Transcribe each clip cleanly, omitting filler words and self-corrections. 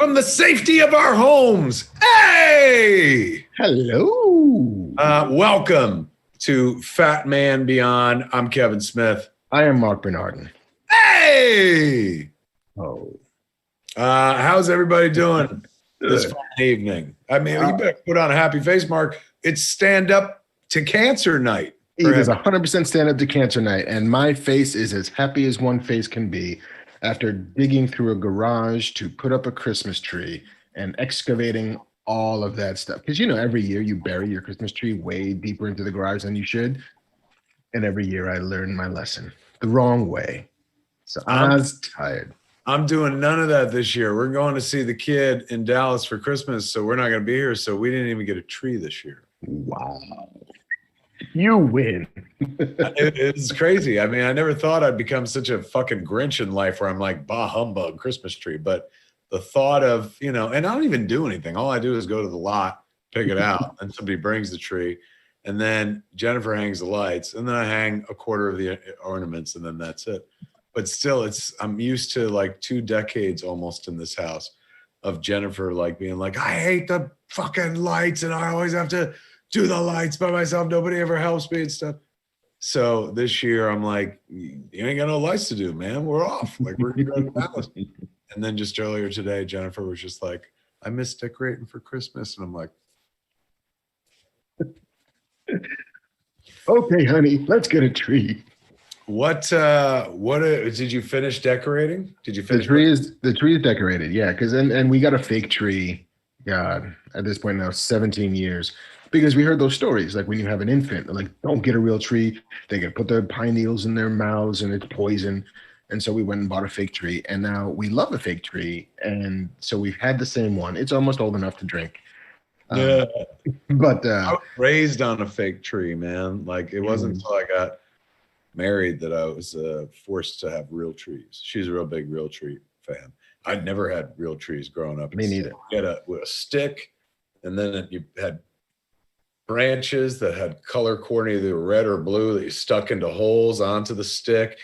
from the safety of our homes. Hey! Hello. Welcome to Fat Man Beyond. I'm Kevin Smith. I am Mark Bernardin. Hey! Oh. How's everybody doing this fine evening? I mean, you better put on a happy face, Mark. It's stand up to cancer night. It is 100% stand up to cancer night, and my face is as happy as one face can be after digging through a garage to put up a Christmas tree and excavating all of that stuff. Because, you know, every year you bury your Christmas tree way deeper into the garage than you should. And every year I learn my lesson the wrong way. So I was tired. I'm doing none of that this year. We're going to see the kid in Dallas for Christmas, so we're not going to be here. So we didn't even get a tree this year. Wow. You win. It's crazy. I mean, I never thought I'd become such a fucking Grinch in life where I'm like, bah humbug, Christmas tree. But the thought of, you know, and I don't even do anything. All I do is go to the lot, pick it out, and somebody brings the tree. And then Jennifer hangs the lights. And then I hang a quarter of the ornaments, and then that's it. But still, I'm used to like 2 decades almost in this house of Jennifer like being like, I hate the fucking lights and I always have to do the lights by myself. Nobody ever helps me and stuff. So this year I'm like, you ain't got no lights to do, man. We're off. Like we're going to Dallas. And then just earlier today, Jennifer was just like, I miss decorating for Christmas. And I'm like, okay, honey, let's get a tree. What did you finish decorating? Did you finish? The tree is decorated, yeah. Because and we got a fake tree. God, at this point now, 17 years. Because we heard those stories, like when you have an infant, like don't get a real tree. They can put their pine needles in their mouths and it's poison. And so we went and bought a fake tree, and now we love a fake tree. And so we've had the same one. It's almost old enough to drink. Yeah, but I was raised on a fake tree, man. Like it wasn't until I got married that I was forced to have real trees. She's a real big real tree fan. I'd never had real trees growing up. Me neither. You had with a stick, and then you had branches that had color coordinated, either red or blue, that you stuck into holes onto the stick,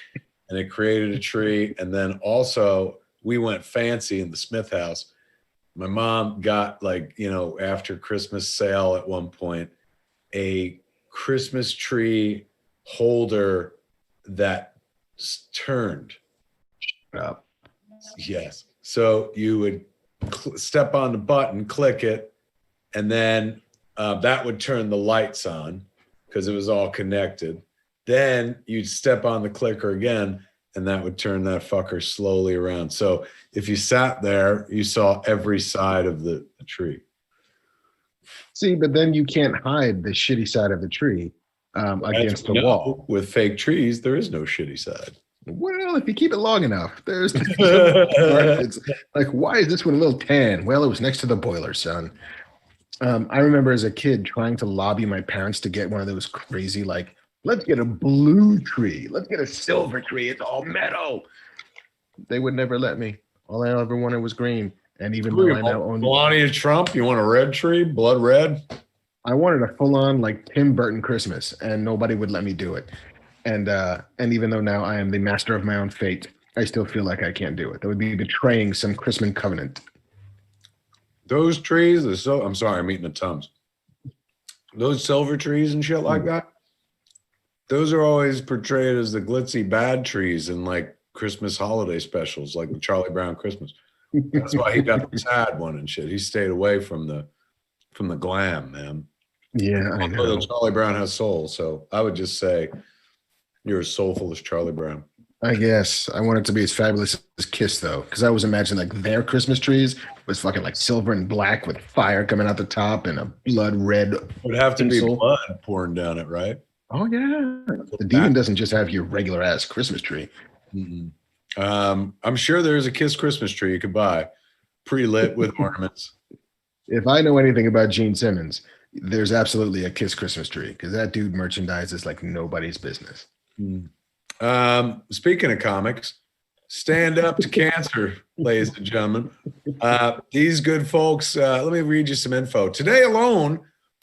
and it created a tree. And then also we went fancy in the Smith house. My mom got, like, you know, after Christmas sale at one point, a Christmas tree holder that turned up. Yes. So you would step on the button, click it, and then that would turn the lights on because it was all connected. Then you'd step on the clicker again, and that would turn that fucker slowly around. So if you sat there, you saw every side of the tree. See, but then you can't hide the shitty side of the tree against the wall. With fake trees, there is no shitty side. Well, if you keep it long enough, there's it's like, why is this one a little tan? Well, it was next to the boiler, son. I remember as a kid trying to lobby my parents to get one of those crazy, like, let's get a blue tree. Let's get a silver tree. It's all metal. They would never let me. All I ever wanted was green. And even though I now own Melania Trump, you want a red tree, blood red? I wanted a full-on like Tim Burton Christmas, and nobody would let me do it. And even though now I am the master of my own fate, I still feel like I can't do it. That would be betraying some Christmas covenant. Those trees are so. I'm sorry, I'm eating the Tums. Those silver trees and shit like that. Those are always portrayed as the glitzy bad trees in like Christmas holiday specials, like the Charlie Brown Christmas. That's why he got the sad one and shit. He stayed away from the glam, man. Yeah, I know. Charlie Brown has soul, so I would just say you're as soulful as Charlie Brown. I guess I want it to be as fabulous as Kiss, though, because I always imagined like their Christmas trees was fucking like silver and black with fire coming out the top and a blood red. It would have to be blood pouring down it, right? Oh yeah, the demon doesn't just have your regular ass Christmas tree. Mm-mm. I'm sure there's a Kiss Christmas tree you could buy, pre-lit with ornaments. If I know anything about Gene Simmons, there's absolutely a Kiss Christmas tree because that dude merchandises like nobody's business. Speaking of comics, stand up to cancer, ladies and gentlemen. These good folks, let me read you some info. Today alone,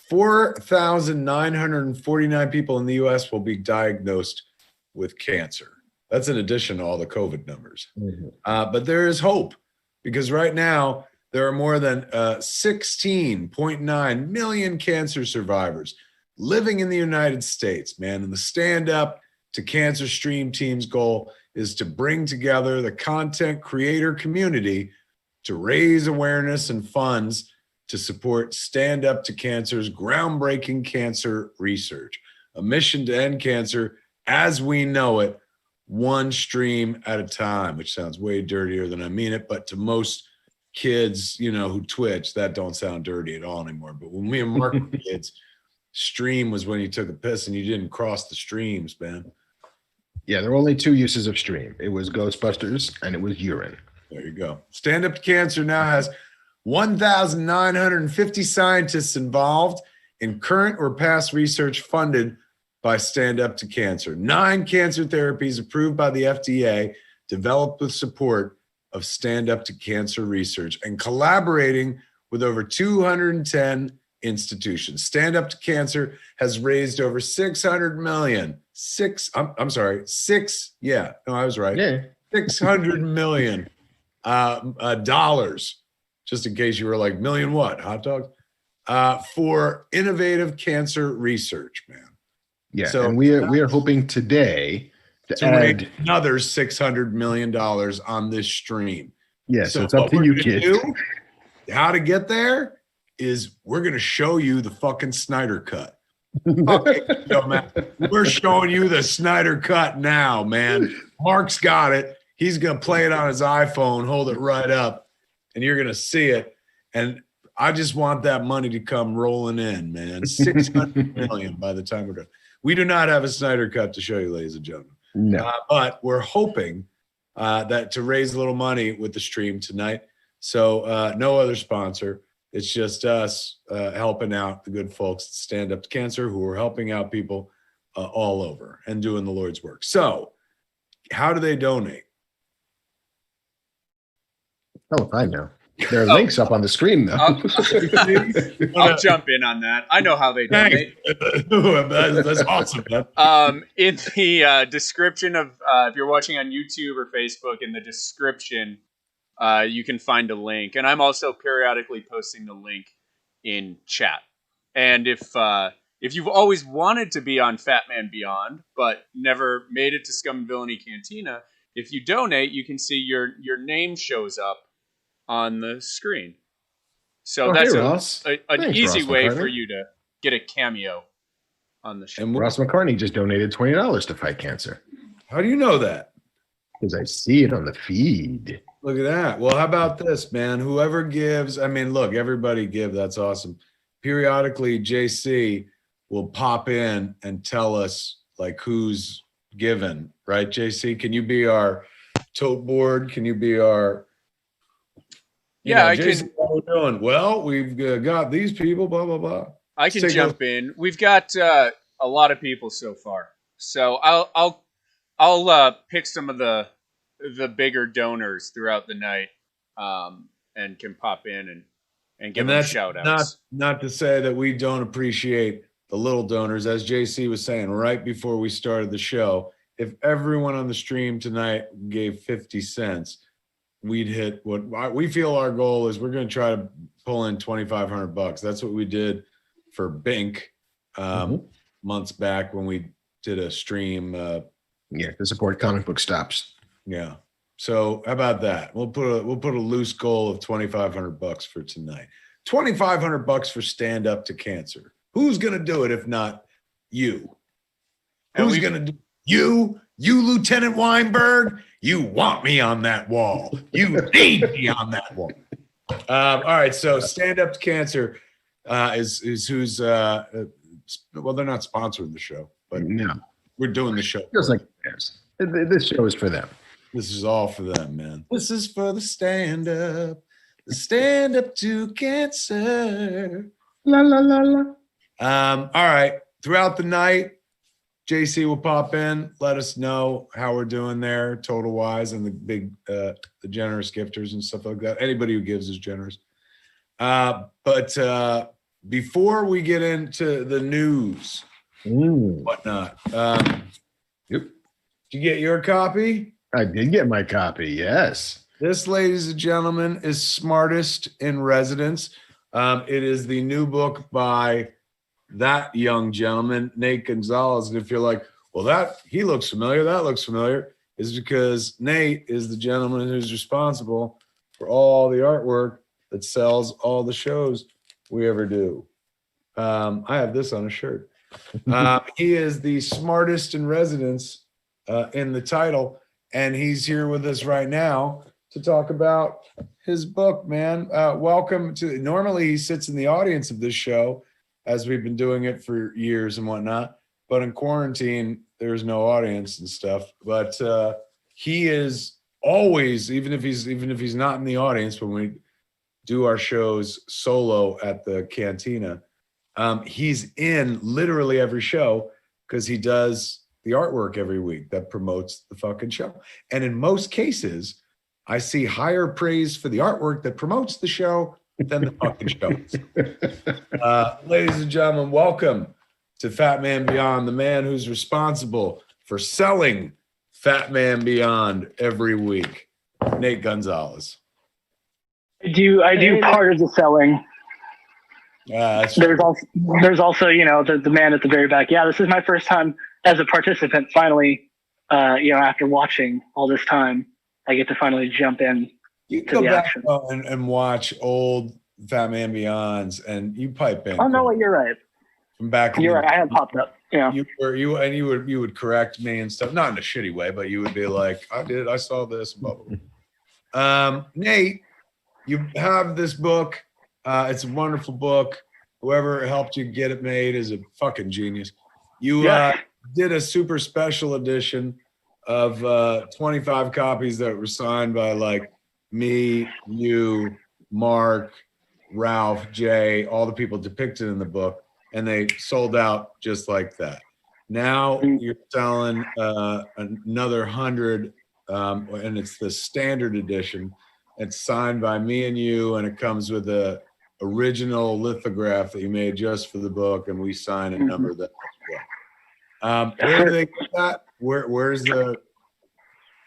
4,949 people in the U.S. will be diagnosed with cancer. That's in addition to all the COVID numbers. Mm-hmm. But there is hope because right now, There are more than 16.9 million cancer survivors living in the United States, man. And the Stand Up to Cancer Stream team's goal is to bring together the content creator community to raise awareness and funds to support Stand Up to Cancer's groundbreaking cancer research, a mission to end cancer as we know it, one stream at a time, which sounds way dirtier than I mean it, but to most kids, who Twitch, that don't sound dirty at all anymore. But when me and Mark were kids, stream was when you took a piss and you didn't cross the streams, man. Yeah, there were only two uses of stream. It was Ghostbusters and it was urine. There you go. Stand Up to Cancer now has 1,950 scientists involved in current or past research funded by Stand Up to Cancer. 9 cancer therapies approved by the FDA, developed with support of Stand Up to Cancer research and collaborating with over 210 institutions. Stand Up to Cancer has raised over 600 million. Yeah. 600 million dollars, just in case you were like, million what, hot dogs? For innovative cancer research, man. Yeah, so and we are hoping today to add another $600 million on this stream. Yeah, so it's up to you, kids. How to get there is we're going to show you the fucking Snyder cut. Okay, man, we're showing you the Snyder cut now, man. Mark's got it. He's going to play it on his iPhone, hold it right up, and you're going to see it. And I just want that money to come rolling in, man. 600 million by the time we're done. We do not have a Snyder cut to show you, ladies and gentlemen. No. But we're hoping that to raise a little money with the stream tonight. So no other sponsor. It's just us helping out the good folks that Stand Up to Cancer, who are helping out people all over and doing the Lord's work. So how do they donate? Oh, I know. There are links up on the screen, though. I'll jump in on that. I know how they donate. That's awesome, man. In the description of, if you're watching on YouTube or Facebook, in the description, you can find a link. And I'm also periodically posting the link in chat. And if you've always wanted to be on Fat Man Beyond, but never made it to Scum and Villainy Cantina, if you donate, you can see your name shows up on the screen. So that's an easy way for you to get a cameo on the show. And Ross McCartney just donated $20 to fight cancer. How do you know that? Because I see it on the feed. Look at that. Well, how about this, man? Whoever gives, look, everybody give. That's awesome. Periodically, JC will pop in and tell us like who's given, right? JC, can you be our tote board? Can you be our... I Jason, can. What we're doing? Well, we've got these people, blah, blah, blah. I can jump in. We've got a lot of people so far. So I'll pick some of the bigger donors throughout the night and can pop in and give them shout outs. Not to say that we don't appreciate the little donors. As JC was saying right before we started the show, if everyone on the stream tonight gave 50 cents, we'd hit what we feel our goal is. We're going to try to pull in $2,500. That's what we did for Bink months back when we did a stream. To support comic book stops. Yeah. So how about that? We'll put a loose goal of $2,500 for tonight. $2,500 for Stand Up to Cancer. Who's going to do it if not you? Who's going to do you? You, Lieutenant Weinberg, you want me on that wall. You need me on that wall. All right, so Stand Up to Cancer is who's well, they're not sponsoring the show, but no, we're doing the show. Feels like this show is for them. This is all for them, man. This is for the Stand Up to Cancer. La la la la. All right, throughout the night, JC will pop in, let us know how we're doing there, total wise, and the big, the generous gifters and stuff like that. Anybody who gives is generous. But before we get into the news, whatnot, Yep. Did you get your copy? I did get my copy. Yes. This, ladies and gentlemen, is Smartest in Residence. It is the new book by that young gentleman, Nate Gonzalez. And if you're like, well, he looks familiar, that looks familiar, is because Nate is the gentleman who's responsible for all the artwork that sells all the shows we ever do. I have this on a shirt. He is the Smartest in Residence in the title, and he's here with us right now to talk about his book, man. Welcome to, normally he sits in the audience of this show as we've been doing it for years and whatnot, but in quarantine, there's no audience and stuff. But he is always, even if he's not in the audience when we do our shows solo at the Cantina, he's in literally every show because he does the artwork every week that promotes the fucking show. And in most cases, I see higher praise for the artwork that promotes the show than the fucking shows. Ladies and gentlemen, welcome to Fat Man Beyond, the man who's responsible for selling Fat Man Beyond every week, Nate Gonzalez. I do part of the selling. There's also, the man at the very back. Yeah, this is my first time as a participant. Finally, after watching all this time, I get to finally jump in. You can go back and watch old Fat Man Beyonds, and you pipe in. Oh no, you're right. From back, you're right. I had popped up. Yeah, you would correct me and stuff, not in a shitty way, but you would be like, I saw this. Blah, blah, blah. Nate, you have this book. It's a wonderful book. Whoever helped you get it made is a fucking genius. You did a super special edition of 25 copies that were signed by like me, you, Mark, Ralph, Jay, all the people depicted in the book, and they sold out just like that. Now you're selling another 100, and it's the standard edition. It's signed by me and you, and it comes with a original lithograph that you made just for the book, and we sign a number that. Where do they get that? Where's the?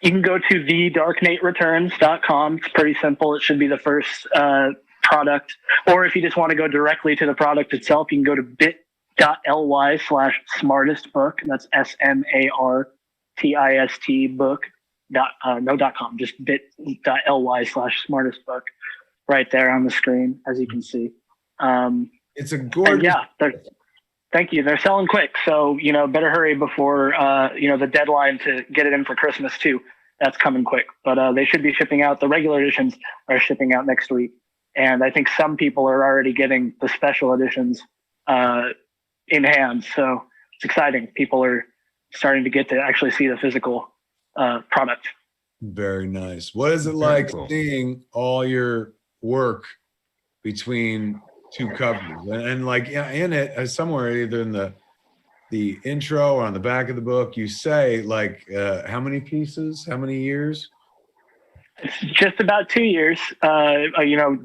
You can go to thedarknatereturns.com. It's pretty simple. It should be the first product. Or if you just want to go directly to the product itself, you can go to bit.ly/smartestbook. That's SMARTIST book. .com, just bit.ly/smartestbook right there on the screen, as you can see. It's a gorgeous. Yeah, thank you. They're selling quick, so better hurry before the deadline to get it in for Christmas too. That's coming quick, but they should be shipping out. The regular editions are shipping out next week, and I think some people are already getting the special editions in hand. So it's exciting. People are starting to get to actually see the physical product. Very nice. What is it like seeing all your work between two covers and like in it somewhere, either in the intro or on the back of the book, you say like how many pieces, how many years? It's just about 2 years.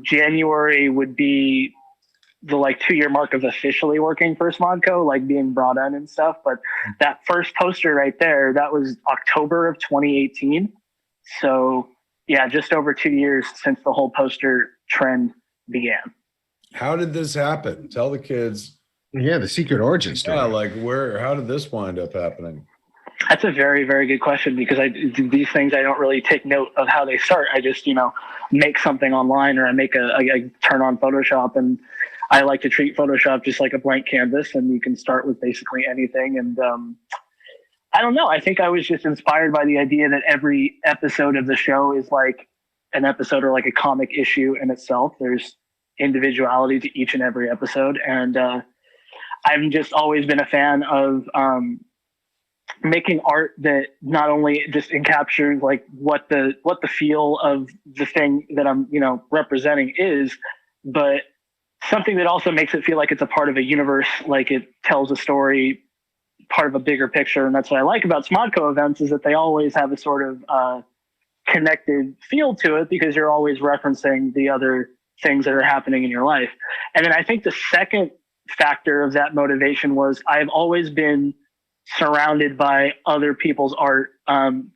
January would be the 2-year mark of officially working for Smodco, like being brought in and stuff. But that first poster right there, that was October of 2018. So yeah, just over 2 years since the whole poster trend began. How did this happen? Tell the kids. Yeah, the secret origin story. Yeah, how did this wind up happening? That's a very, very good question, because these things, I don't really take note of how they start. I just, make something online, or I turn on Photoshop, and I like to treat Photoshop just like a blank canvas, and you can start with basically anything. And I don't know. I think I was just inspired by the idea that every episode of the show is like an episode or like a comic issue in itself. There's individuality to each and every episode. And I've just always been a fan of making art that not only just encaptures like what the feel of the thing that I'm, representing is, but something that also makes it feel like it's a part of a universe, like it tells a story, part of a bigger picture. And that's what I like about Smodco events, is that they always have a sort of connected feel to it, because you're always referencing the other things that are happening in your life. And then I think the second factor of that motivation was I've always been surrounded by other people's art.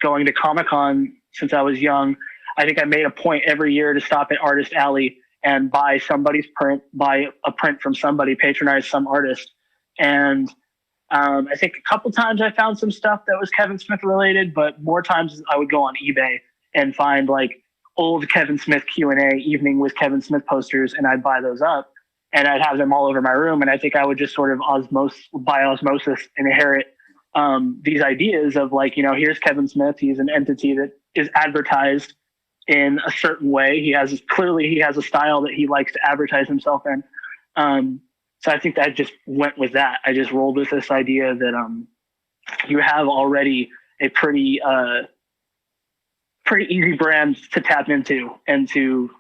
Going to Comic-Con since I was young, I think I made a point every year to stop at Artist Alley and buy somebody's print, buy a print from somebody, patronize some artist. And I think a couple times I found some stuff that was Kevin Smith related, but more times I would go on eBay and find like old Kevin Smith Q&A Evening with Kevin Smith posters, and I'd buy those up and I'd have them all over my room. And I think I would just sort of by osmosis inherit these ideas of like, you know, here's Kevin Smith. He's an entity that is advertised in a certain way. He has a style that he likes to advertise himself in. So I think that I just went with that. I just rolled with this idea that you have already a pretty easy brand to tap into and to,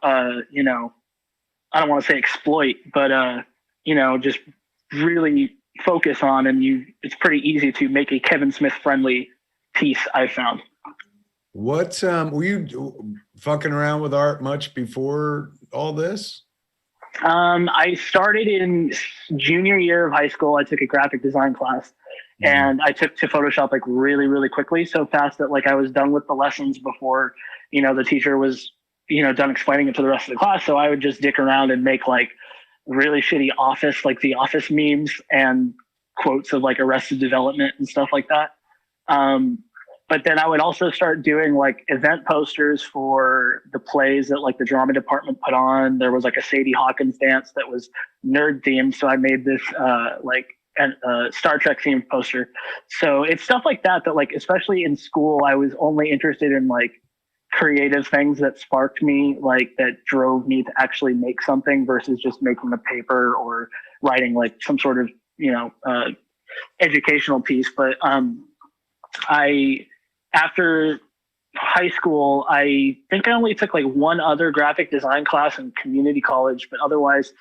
you know, I don't want to say exploit, but, you know, just really focus on, and it's pretty easy to make a Kevin Smith friendly piece, I found. What, were you fucking around with art much before all this? I started in junior year of high school. I took a graphic design class, and I took to Photoshop like really, really quickly, so fast that like I was done with the lessons before, you know, the teacher was, you know, done explaining it to the rest of the class. So I would just dick around and make like really shitty Office, like the Office memes and quotes of like Arrested Development and stuff like that. But then I would also start doing like event posters for the plays that like the drama department put on. There was like a Sadie Hawkins dance that was nerd themed. So I made this Star Trek themed poster. So it's stuff like that, that like, especially in school, I was only interested in like creative things that sparked me, like that drove me to actually make something versus just making a paper or writing like some sort of, you know, educational piece. But after high school, I think I only took like one other graphic design class in community college, but otherwise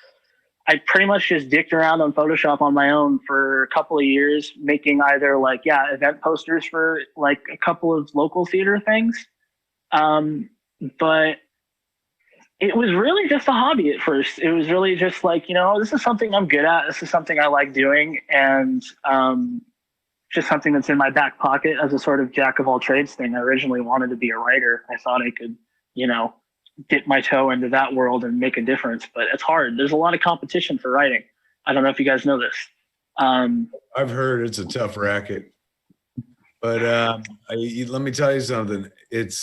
I pretty much just dicked around on Photoshop on my own for a couple of years, making either like, event posters for like a couple of local theater things. But it was really just a hobby at first. It was really just like, you know, this is something I'm good at. This is something I like doing. And, just something that's in my back pocket as a sort of jack of all trades thing. I originally wanted to be a writer. I thought I could, you know, dip my toe into that world and make a difference, but it's hard. There's a lot of competition for writing. I don't know if you guys know this. I've heard it's a tough racket, but let me tell you something. It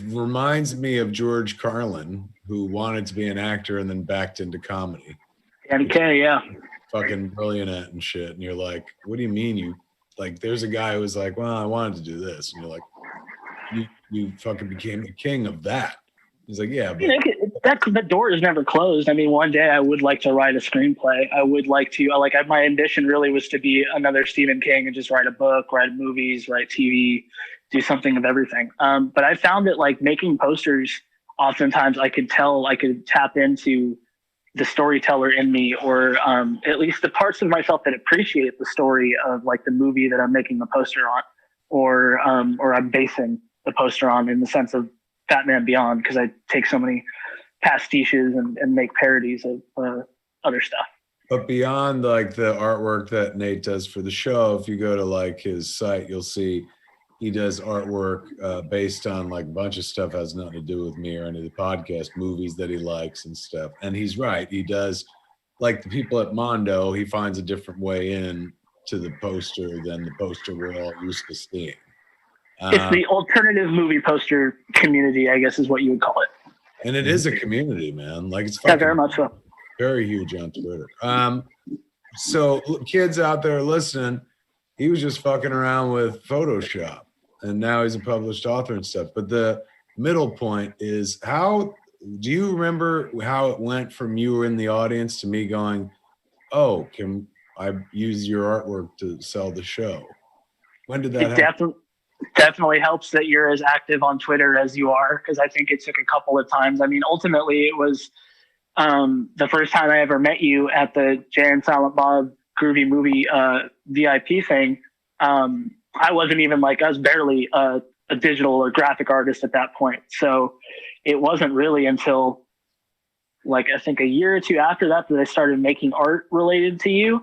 reminds me of George Carlin, who wanted to be an actor and then backed into comedy. NK, yeah. Fucking brilliant at and shit. And you're like, what do you mean you like, there's a guy who was like, well, I wanted to do this. And you're like, you fucking became the king of that. He's like, yeah, but the door is never closed. I mean, one day I would like to write a screenplay. I would like to, my ambition really was to be another Stephen King and just write a book, write movies, write TV, do something of everything. But I found that like making posters, oftentimes I could tap into the storyteller in me, or at least the parts of myself that appreciate the story of like the movie that I'm making the poster on, or I'm basing the poster on, in the sense of Batman Beyond, because I take so many pastiches and make parodies of other stuff. But beyond like the artwork that Nate does for the show, if you go to like his site, you'll see he does artwork based on like a bunch of stuff has nothing to do with me or any of the podcast movies that he likes and stuff. And he's right. He does, like the people at Mondo, he finds a different way in to the poster than the poster we're all used to seeing. It's the alternative movie poster community, I guess is what you would call it. And it is a community, man. Like it's very much so. Very huge on Twitter. So kids out there listening, he was just fucking around with Photoshop, and now he's a published author and stuff. But the middle point is, how do you remember how it went from you were in the audience to me going, oh, can I use your artwork to sell the show? When did that happen? Definitely helps that you're as active on Twitter as you are, because I think it took a couple of times. I mean, ultimately it was the first time I ever met you at the Jay and Silent Bob Groovy Movie VIP thing. I wasn't even I was barely a digital or graphic artist at that point. So it wasn't really until I think a year or two after that I started making art related to you.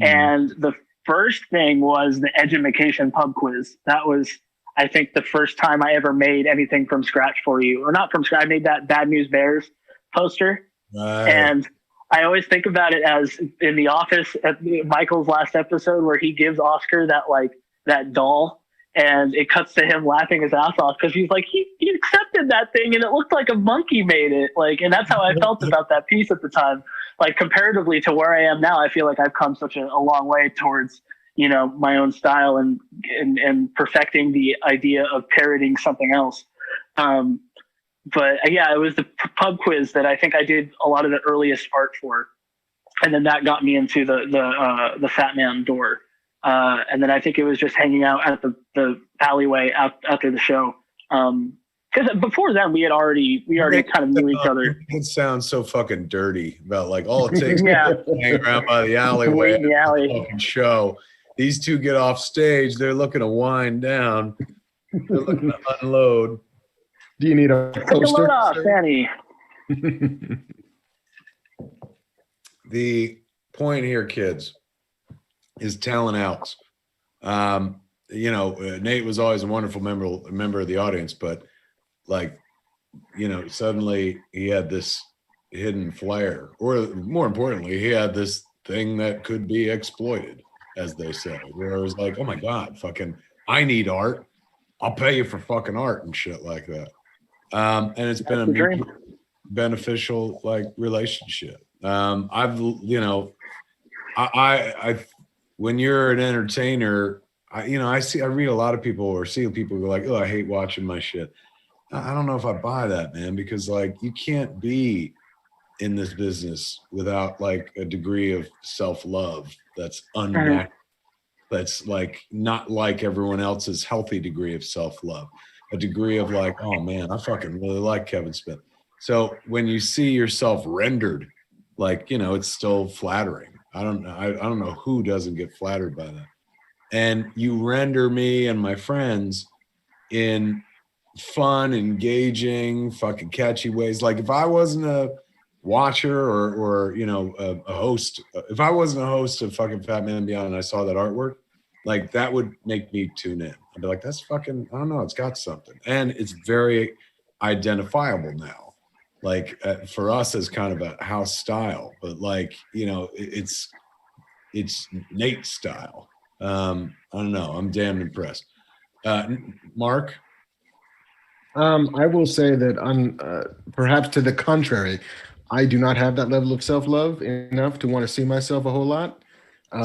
Mm-hmm. And the first thing was the Edumacation pub quiz. That was, I think the first time I ever made anything from scratch for you, or not from scratch, I made that Bad News Bears poster. Right. And I always think about it as in The Office at Michael's last episode where he gives Oscar that doll, and it cuts to him laughing his ass off because he's like, he accepted that thing and it looked like a monkey made it. Like, and that's how I felt about that piece at the time. Like, comparatively to where I am now, I feel like I've come such a long way towards, you know, my own style and perfecting the idea of parodying something else. But yeah, it was the pub quiz that I think I did a lot of the earliest art for, and then that got me into the Fat Man door. And then I think it was just hanging out at the alleyway after the show. Because before then we already kind of knew each other. It sounds so fucking dirty about like all it takes Yeah. to hang around by the alleyway Wait in the alley. fucking show. These two get off stage, they're looking to wind down. They're looking to unload. Do you need a Take a load poster? off, Danny. The point here, kids, is talent outs. You know, Nate was always a wonderful member of the audience, but like, you know, suddenly he had this hidden flair, or more importantly, he had this thing that could be exploited, as they say, where it was like, oh my God, fucking, I need art. I'll pay you for fucking art and shit like that. And it's been a mutually beneficial like relationship. I've, you know, I when you're an entertainer, I read a lot of people or see people go like, oh, I hate watching my shit. I don't know if I buy that, man, because like you can't be in this business without like a degree of self-love that's unnatural. That's like not like everyone else's healthy degree of self-love, a degree of like, oh man, I fucking really like Kevin Smith. So when you see yourself rendered, like, you know, it's still flattering. I don't know who doesn't get flattered by that. And you render me and my friends in fun, engaging, fucking catchy ways. Like if I wasn't a watcher or you know, a host, if I wasn't a host of fucking Fat Man Beyond and I saw that artwork, like that would make me tune in. I'd be like, that's fucking, I don't know, it's got something. And it's very identifiable now. Like for us as kind of a house style, but like, you know, it's Nate style. I don't know. I'm damn impressed. Mark? I will say that perhaps to the contrary, I do not have that level of self-love enough to want to see myself a whole lot.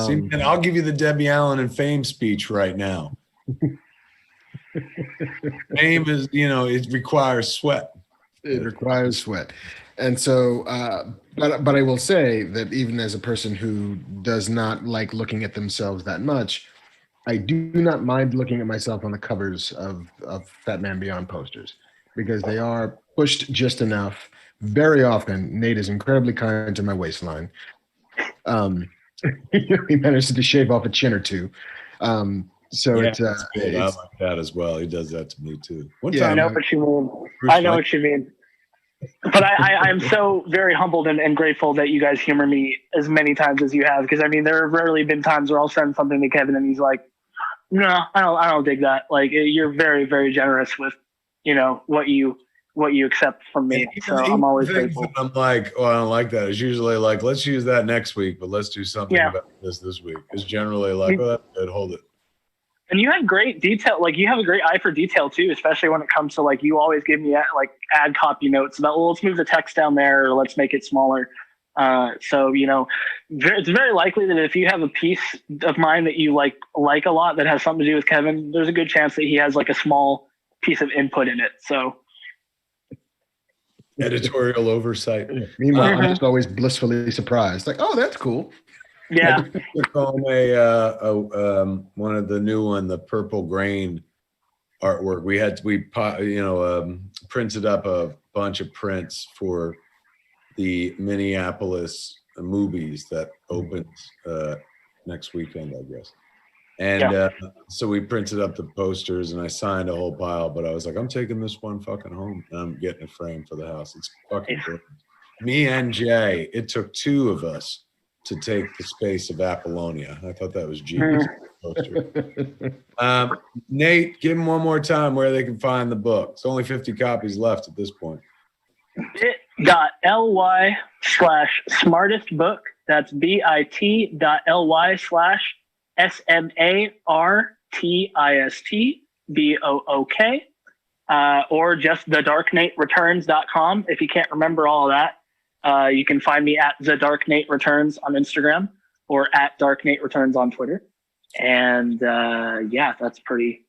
See, and I'll give you the Debbie Allen and Fame speech right now. Fame is, you know, it requires sweat. It requires sweat. And so, but I will say that even as a person who does not like looking at themselves that much, I do not mind looking at myself on the covers of Fat Man Beyond posters because they are pushed just enough. Very often, Nate is incredibly kind to my waistline. He managed to shave off a chin or two. So yeah, it's I like that as well. He does that to me too. I know what you mean. I know what you mean. But I'm so very humbled and grateful that you guys humor me as many times as you have. Because I mean, there have rarely been times where I'll send something to Kevin and he's like, "No, I don't dig that." Like you're very, very generous with, you know, what you accept from me. So I'm always grateful. I'm like, oh, I don't like that. It's usually like, let's use that next week, but let's do something about this week. It's generally like, oh, that's good, hold it. And you have great detail. Like you have a great eye for detail too, especially when it comes to like, you always give me like ad copy notes about, well, let's move the text down there or let's make it smaller. So, you know, it's very likely that if you have a piece of mine that you like a lot that has something to do with Kevin, there's a good chance that he has like a small piece of input in it. So editorial oversight. Meanwhile, I'm just always blissfully surprised. Like, oh, that's cool. Yeah. On one of the new one, the purple grain artwork. We printed up a bunch of prints for the Minneapolis movies that opens next weekend, I guess. And so we printed up the posters and I signed a whole pile, but I was like, I'm taking this one fucking home and I'm getting it framed for the house. It's fucking good. Me and Jay, it took two of us to take the space of Apollonia. I thought that was genius. poster. Nate, give them one more time where they can find the book. It's only 50 copies left at this point. bit.ly/smartest book. That's bit.ly/SMARTISTBOOK. Or just thedarknatereturns.com. If you can't remember all of that, you can find me at thedarknatereturns on Instagram or at darknatereturns on Twitter. And that's pretty.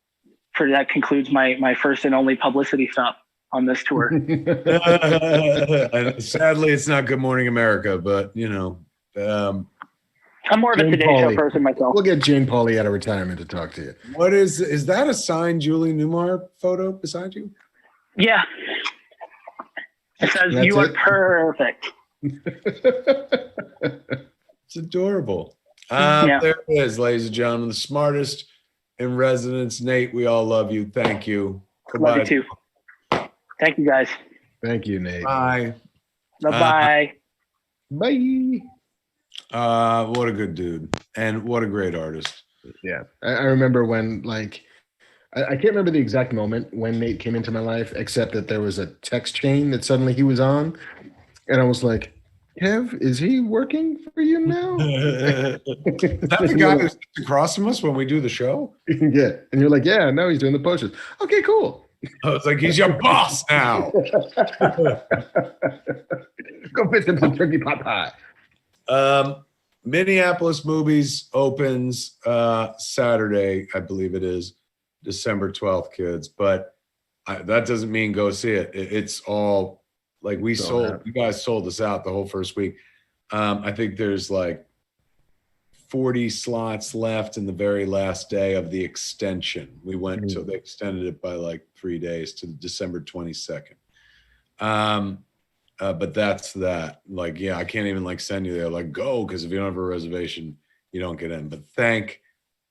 That concludes my first and only publicity stop on this tour. Sadly, it's not Good Morning America, but I'm more of a Jane Today Pauley. Show person myself. We'll get Jane Pauley out of retirement to talk to you. What is that a signed Julie Newmar photo beside you? Yeah. It says, That's "You are it? perfect." It's adorable. Yeah. There it is, ladies and gentlemen, the smartest in residence. Nate, we all love you. Thank you. Love you too. Thank you, guys. Thank you, Nate. Bye. Bye-bye. Bye. What a good dude. And what a great artist. Yeah. I remember when, like, I can't remember the exact moment when Nate came into my life, except that there was a text chain that suddenly he was on. And I was like, Kev, is he working for you now? Is that the guy who sits across from us when we do the show? Yeah. And you're like, yeah, no, he's doing the posters. Okay, cool. I was like, he's your boss now. Go fit him some turkey pot pie. Minneapolis Movies opens Saturday, I believe it is, December 12th, kids. But that doesn't mean go see it. It's all like you guys sold us out the whole first week. I think there's like 40 slots left in the very last day of the extension. We went until they extended it by like 3 days to December 22nd. But that's that. Like, yeah, I can't even like send you there. Like, go, because if you don't have a reservation, you don't get in. But thank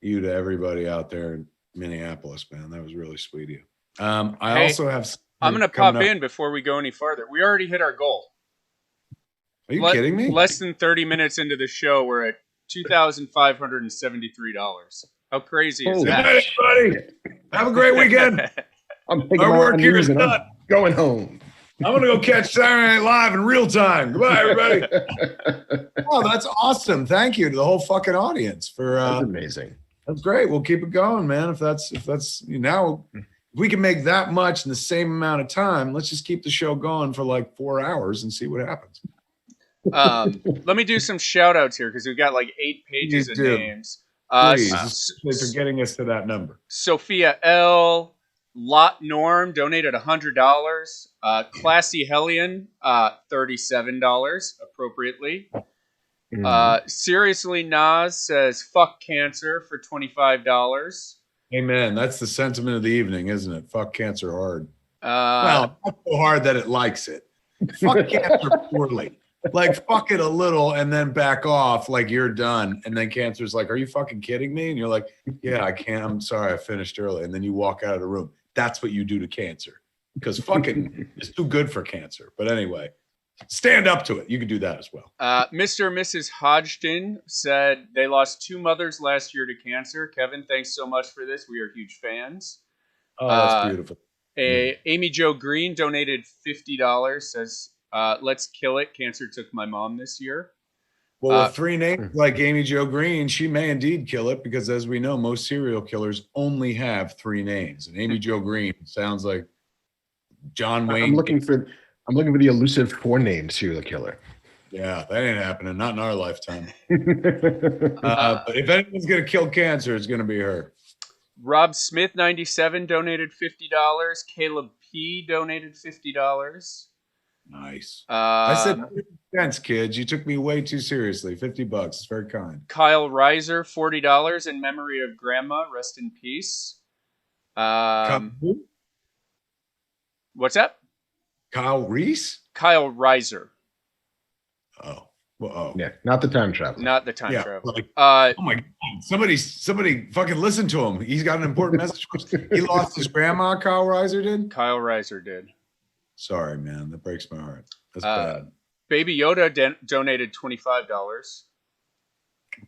you to everybody out there in Minneapolis, man. That was really sweet of you. I also have. I'm gonna pop in before we go any farther. We already hit our goal. Are you kidding me? Less than 30 minutes into the show, we're at $2,573. How crazy is that? Hey, everybody. Have a great weekend. I'm taking Our my work here is and I'm done. going home. I'm going to go catch Saturday Night Live in real time. Goodbye, everybody. Oh, that's awesome. Thank you to the whole fucking audience for. That's amazing. That's great. We'll keep it going, man. If that's now, if we can make that much in the same amount of time, let's just keep the show going for like 4 hours and see what happens. Let me do some shout outs here because we've got like 8 pages of names. Please, for getting us to that number. Sophia L. Lot Norm donated $100. Classy Hellion, $37 appropriately. Seriously Nas says fuck cancer for $25. Amen. That's the sentiment of the evening, isn't it? Fuck cancer hard. Well, not so hard that it likes it. Fuck cancer poorly. Like, fuck it a little and then back off like you're done. And then cancer's like, are you fucking kidding me? And you're like, yeah, I can't. I'm sorry. I finished early. And then you walk out of the room. That's what you do to cancer because fucking is too good for cancer. But anyway, stand up to it. You can do that as well. Mr. and Mrs. Hodgson said they lost 2 mothers last year to cancer. Kevin, thanks so much for this. We are huge fans. Oh, that's beautiful. Amy Jo Green donated $50. Says, let's kill it. Cancer took my mom this year. Well, with 3 names like Amy Jo Green, she may indeed kill it because, as we know, most serial killers only have 3 names. And Amy Jo Green sounds like John Wayne. I'm looking for the elusive 4-named serial killer. Yeah, that ain't happening. Not in our lifetime. But if anyone's gonna kill cancer, it's gonna be her. Rob Smith, 97, donated $50. Caleb P donated $50. Nice. I said, thanks, kids. You took me way too seriously. $50. It's very kind. Kyle Reiser, $40 in memory of Grandma. Rest in peace. What's that? Kyle Reese? Kyle Reiser. Oh. Well, oh. Yeah, not the time traveler. Not the time traveler. Like, oh my God. Somebody fucking listen to him. He's got an important message for us. He lost his grandma, Kyle Reiser did? Kyle Reiser did. Sorry, man. That breaks my heart. That's bad. Baby Yoda donated $25.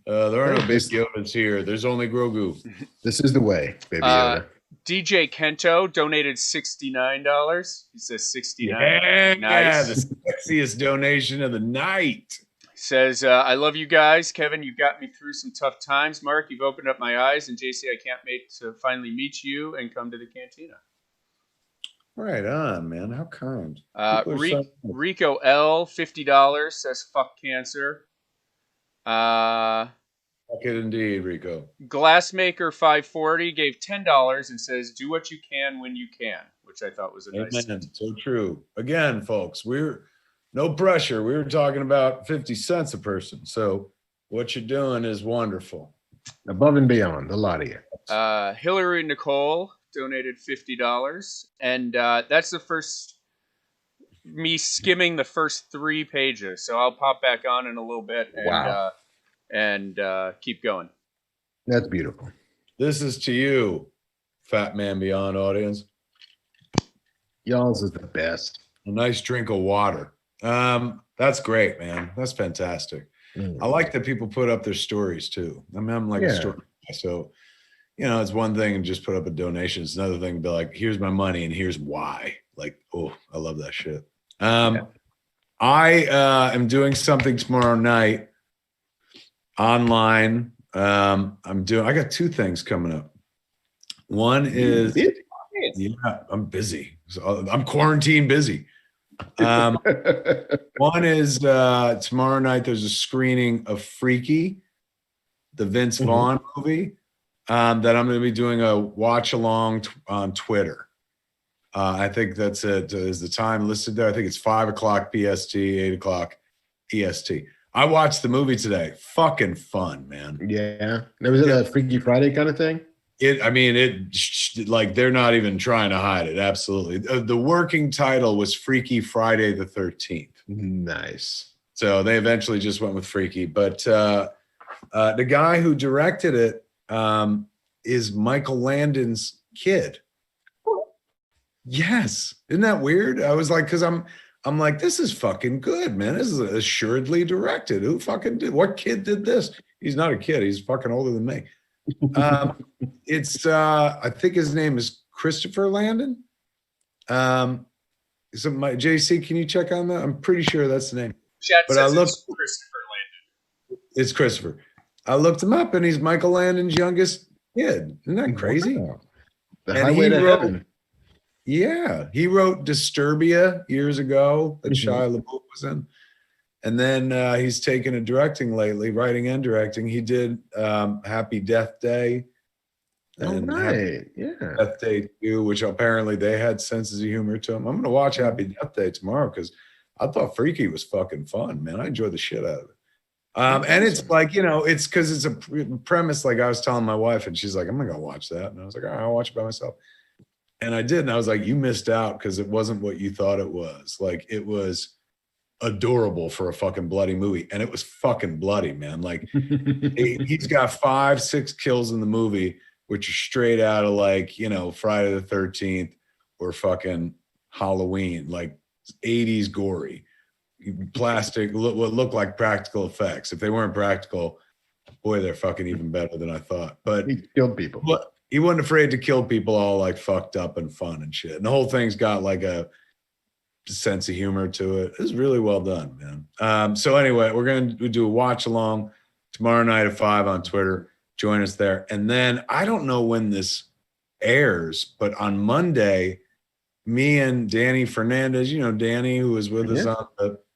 There are no Baby Yodas here. There's only Grogu. This is the way, Baby Yoda. DJ Kento donated $69. He says 69. Yeah, Nice. the sexiest donation of the night. Says, I love you guys. Kevin, you got me through some tough times. Mark, you've opened up my eyes. And JC, I can't wait to finally meet you and come to the cantina. Right on, man. How kind. Rico L, $50, says, fuck cancer. Fuck it indeed, Rico. Glassmaker 540 gave $10 and says, do what you can when you can, which I thought was a nice thing. So true. Again, folks, we're no pressure. We were talking about 50 cents a person. So what you're doing is wonderful. Above and beyond, a lot of you. Hillary Nicole donated $50. And that's the first, me skimming the first 3 pages. So I'll pop back on in a little bit. And keep going. That's beautiful. This is to you, Fat Man Beyond audience. Y'all's is the best. A nice drink of water. That's great, man. That's fantastic. I like that people put up their stories too. I mean, I'm like a story guy, so it's one thing to just put up a donation. It's another thing to be like, here's my money and here's why. Like, oh, I love that shit. I am doing something tomorrow night. Online, I got 2 things coming up. One is, I'm busy. So I'm quarantine busy. One is tomorrow night. There's a screening of Freaky, the Vince Vaughn movie, that I'm going to be doing a watch along on Twitter. I think that's it. Is the time listed there? I think it's 5 o'clock PST, 8 o'clock EST. I watched the movie today. Fucking fun, man. Yeah. Was it a Freaky Friday kind of thing? Like they're not even trying to hide it. Absolutely. The working title was Freaky Friday the 13th. Nice. So they eventually just went with Freaky. But the guy who directed it is Michael Landon's kid. Yes. Isn't that weird? I was like, because I'm like, this is fucking good, man. This is assuredly directed. Who fucking did? What kid did this? He's not a kid. He's fucking older than me. It's I think his name is Christopher Landon. JC, can you check on that? I'm pretty sure that's the name. Chat but says it's Christopher Landon. It's Christopher. I looked him up, and he's Michael Landon's youngest kid. Isn't that crazy? Wow. The Highway to Heaven. Yeah, he wrote Disturbia years ago that Shia LaBeouf was in. And then he's taken a directing lately, writing and directing. He did Happy Death Day. And Death Day 2, which apparently they had senses of humor to them. I'm going to watch Happy Death Day tomorrow because I thought Freaky was fucking fun, man. I enjoyed the shit out of it. And it's like, it's because it's a premise like I was telling my wife, and she's like, I'm not going to watch that. And I was like, all right, I'll watch it by myself. And I did. And I was like, you missed out because it wasn't what you thought it was. Like, it was adorable for a fucking bloody movie. And it was fucking bloody, man. Like, he's got 5-6 kills in the movie, which are straight out of like, Friday the 13th or fucking Halloween, like 80s gory. Plastic, what looked like practical effects. If they weren't practical, boy, they're fucking even better than I thought. But he killed people. But he wasn't afraid to kill people all like fucked up and fun and shit. And the whole thing's got like a sense of humor to it. It's really well done, man. So anyway, we're going to do a watch along tomorrow night at 5 on Twitter. Join us there. And then I don't know when this airs, but on Monday, me and Danny Fernandez, Danny, who was with us on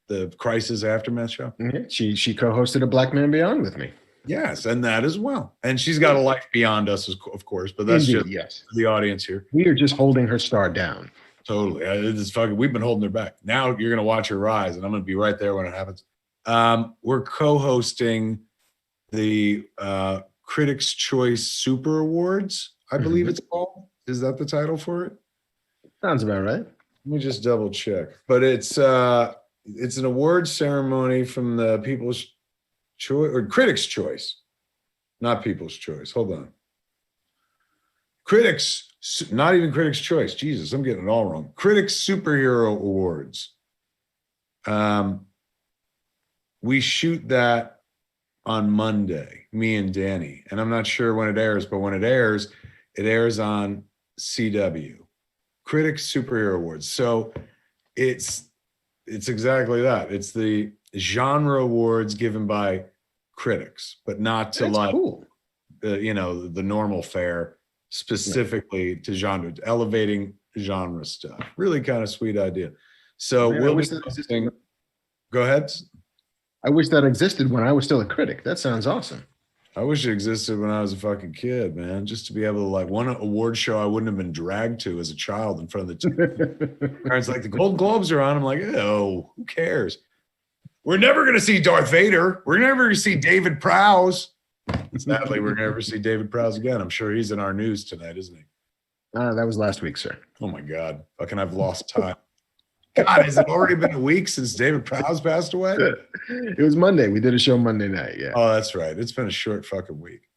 the Crisis Aftermath show. Yeah, she co-hosted a Black Man Beyond with me. Yes, and that as well. And she's got a life beyond us, of course, but that's just the audience here. We are just holding her star down. Totally. We've been holding her back. Now you're going to watch her rise, and I'm going to be right there when it happens. We're co-hosting the Critics' Choice Super Awards, I believe it's called. Is that the title for it? Sounds about right. Let me just double check. But it's an award ceremony from the People's Choice or Critics' Choice, not People's Choice. Hold on. Critics, not even Critics' Choice. Jesus, I'm getting it all wrong. Critics Superhero Awards. We shoot that on Monday, me and Danny. And I'm not sure when it airs, but when it airs on CW, Critics Superhero Awards. So it's exactly that. It's the genre awards given by critics, but not to That's like cool. the normal fare, specifically to genre, elevating genre stuff. Really kind of sweet idea. So Man, we'll be posting. Go ahead. I wish that existed when I was still a critic. That sounds awesome. I wish it existed when I was a fucking kid, man. Just to be able to like one award show I wouldn't have been dragged to as a child in front of the parents. Like the Golden Globes are on. I'm like, oh, who cares? We're never gonna see Darth Vader. We're never gonna see David Prowse. Sadly, we're never see David Prowse again. I'm sure he's in our news tonight, isn't he? That was last week, sir. Oh my God. Fucking I've lost time. God, has it already been a week since David Prowse passed away? It was Monday. We did a show Monday night. Yeah. Oh, that's right. It's been a short fucking week.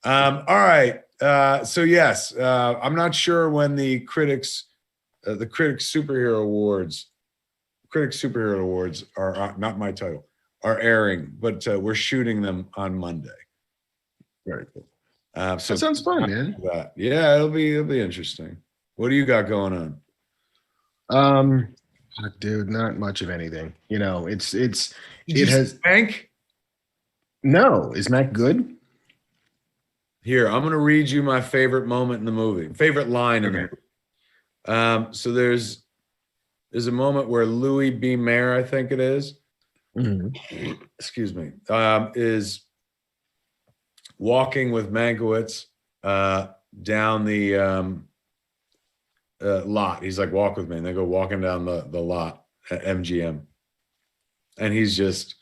All right. So yes, I'm not sure when the Critics Superhero Awards are not my title are airing, but we're shooting them on Monday. Very cool. So that sounds fun, man. Yeah, it'll be interesting. What do you got going on? Dude, not much of anything. You know, it has Mank. No, is Mac good? Here, I'm gonna read you my favorite moment in the movie, favorite line in the movie. So there's a moment where Louis B. Mayer, I think it is, excuse me, is walking with Mankiewicz down the lot. He's like, walk with me. And they go walking down the lot at MGM. And he's just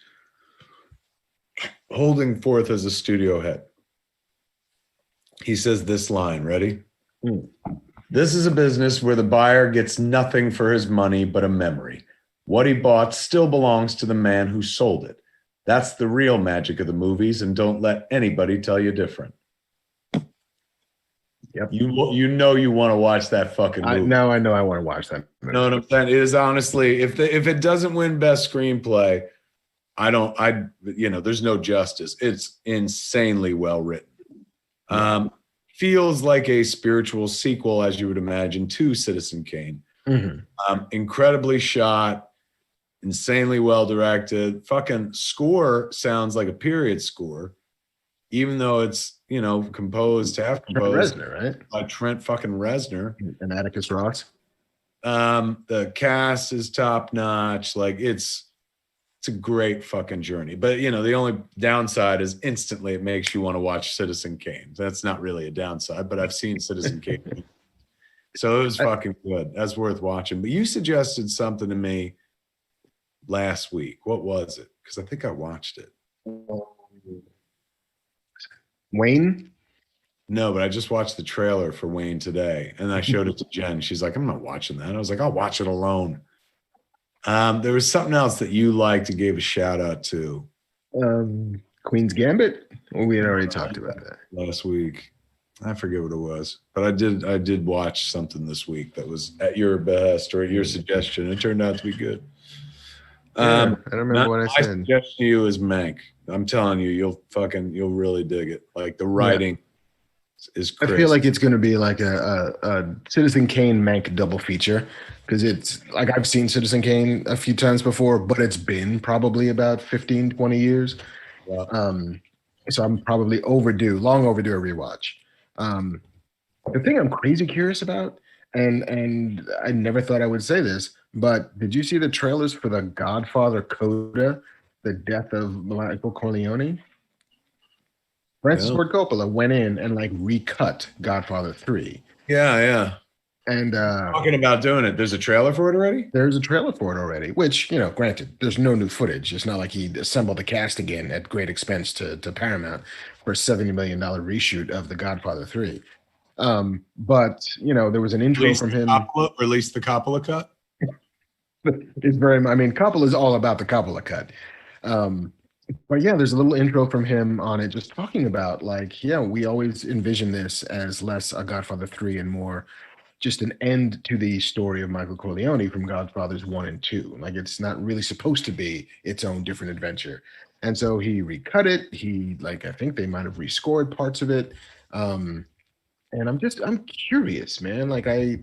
holding forth as a studio head. He says this line, ready? This is a business where the buyer gets nothing for his money but a memory. What he bought still belongs to the man who sold it. That's the real magic of the movies, and don't let anybody tell you different. Yep. You know you want to watch that fucking movie. I know I want to watch that movie. No, what I'm saying? It is honestly, if it doesn't win best screenplay, there's no justice. It's insanely well written. Feels like a spiritual sequel, as you would imagine, to Citizen Kane. Incredibly shot, insanely well directed. Fucking score sounds like a period score, even though it's composed half composed Reznor, right? By Trent fucking Reznor and Atticus Ross. The cast is top notch. Like it's a great fucking journey. But the only downside is instantly it makes you want to watch Citizen Kane. That's not really a downside, but I've seen Citizen Kane. So it was fucking good. That's worth watching. But you suggested something to me last week. What was it? Because I think I watched it. Wayne? No, but I just watched the trailer for Wayne today, and I showed it to Jen. She's like, I'm not watching that. I was like, I'll watch it alone. There was something else that you liked and gave a shout out to. Queen's Gambit? Well, we had already talked about that last week. I forget what it was, but I did watch something this week that was at your behest or at your suggestion. It turned out to be good. I don't remember what I said. My suggestion to you is Mank. I'm telling you, you'll really dig it. Like the writing is crisp. I feel like it's going to be like a Citizen Kane Mank double feature, because it's like I've seen Citizen Kane a few times before, but it's been probably about 15, 20 years. Yeah. So I'm probably long overdue a rewatch. The thing I'm crazy curious about, and I never thought I would say this, but did you see the trailers for the Godfather Coda, the death of Michael Corleone? Francis Ford Coppola went in and like recut Godfather 3. Yeah. And talking about doing it. There's a trailer for it already? There's a trailer for it already, which, granted, there's no new footage. It's not like he assembled the cast again at great expense to Paramount for a $70 million reshoot of The Godfather 3. But, there was an intro from him. Release the Coppola cut? It's Coppola's all about the Coppola cut. But yeah, there's a little intro from him on it, just talking about we always envision this as less a Godfather 3 and more just an end to the story of Michael Corleone from Godfathers 1 and 2. Like, it's not really supposed to be its own different adventure. And so he recut it. He, like, I think they might have rescored parts of it. And I'm curious, man. Like, I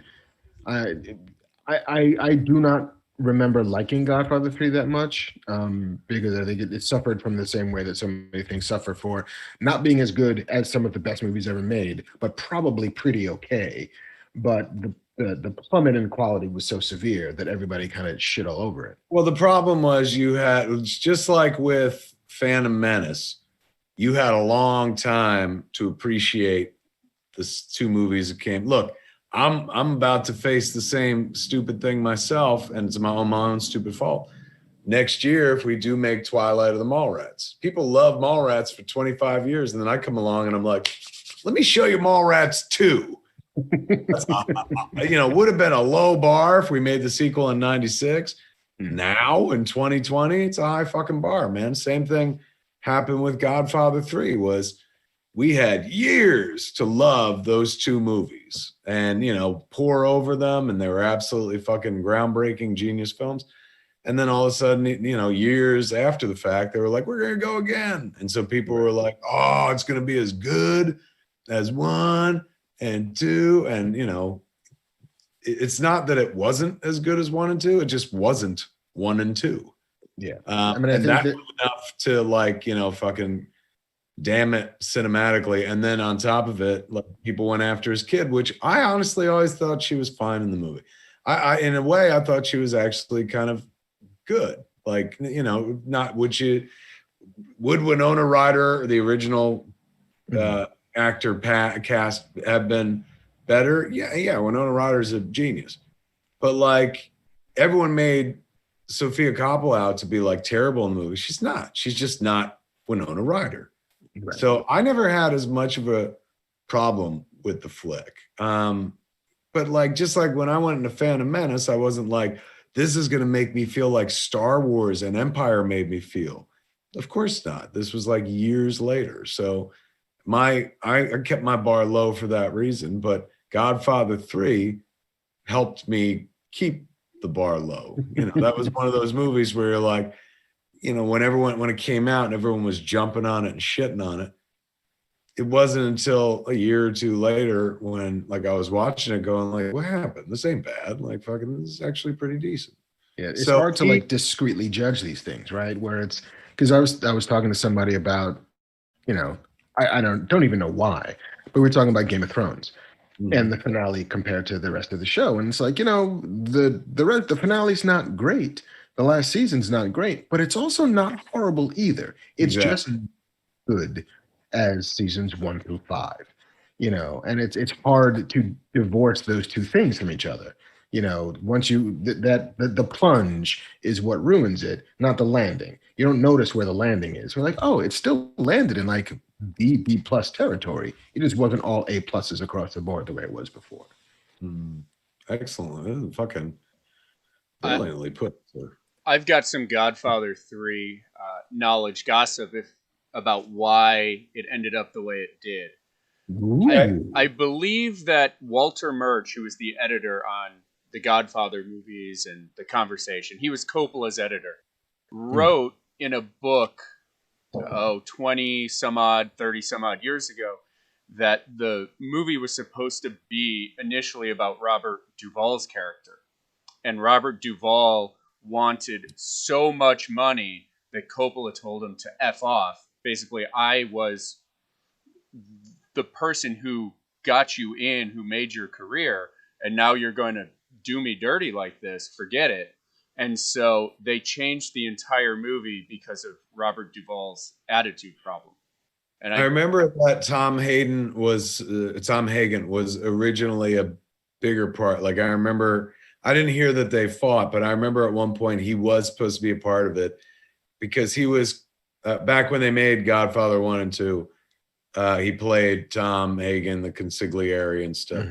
do not remember liking Godfather 3 that much, because I think it suffered from the same way that so many things suffer for not being as good as some of the best movies ever made, but probably pretty okay. But the plummet in quality was so severe that everybody kind of shit all over it. Well, the problem was just like with Phantom Menace, you had a long time to appreciate the two movies that came. Look, I'm about to face the same stupid thing myself, and it's my own stupid fault. Next year, if we do make Twilight of the Mallrats, people love Mallrats for 25 years, and then I come along and I'm like, let me show you Mallrats 2. Would have been a low bar if we made the sequel in 96. Now in 2020, it's a high fucking bar, man. Same thing happened with Godfather 3 was we had years to love those two movies and, pour over them. And they were absolutely fucking groundbreaking, genius films. And then all of a sudden, years after the fact, they were like, we're going to go again. And so people were like, oh, it's going to be as good as 1 and 2. And, it's not that it wasn't as good as 1 and 2. It just wasn't 1 and 2. Yeah. I think that was enough to fucking damn it cinematically. And then on top of it, people went after his kid, which I honestly always thought she was fine in the movie. I in a way, I thought she was actually kind of good. Not would Winona Ryder, the original actor cast, have been better? Yeah. Winona Ryder's a genius. But everyone made Sofia Coppola out to be terrible in the movie. She's not. She's just not Winona Ryder. Right. So I never had as much of a problem with the flick. But just like when I went into Phantom Menace, I wasn't like, this is going to make me feel like Star Wars and Empire made me feel. Of course not. This was years later. So I kept my bar low for that reason. But Godfather 3 helped me keep the bar low. That was one of those movies where you're like, when it came out and everyone was jumping on it and shitting on it, it wasn't until a year or two later when I was watching it going what happened? This ain't bad. Fucking, this is actually pretty decent. Yeah, it's hard to discreetly judge these things, right? Where it's because I was talking to somebody about, I don't even know why, but we're talking about Game of Thrones and the finale compared to the rest of the show, and it's the finale's not great. The last season's not great, but it's also not horrible either. It's just good as seasons 1 through 5, and it's hard to divorce those two things from each other. Once the plunge is what ruins it, not the landing. You don't notice where the landing is. We're like, oh, it still landed in B+ territory. It just wasn't all A+ across the board the way it was before. Excellent. This is fucking brilliantly put, sir. I've got some Godfather 3 knowledge gossip about why it ended up the way it did. I believe that Walter Murch, who was the editor on the Godfather movies and The Conversation, he was Coppola's editor, wrote in a book 20 some odd, 30 some odd years ago that the movie was supposed to be initially about Robert Duvall's character. And Robert Duvall wanted so much money that Coppola told him to F off. Basically, I was the person who got you in, who made your career, and now you're going to do me dirty like this. Forget it. And so they changed the entire movie because of Robert Duvall's attitude problem. And I remember that Tom Hagen was originally a bigger part. I remember, I didn't hear that they fought, but I remember at one point he was supposed to be a part of it because he was back when they made Godfather 1 and 2. He played Tom Hagen, the consigliere and stuff.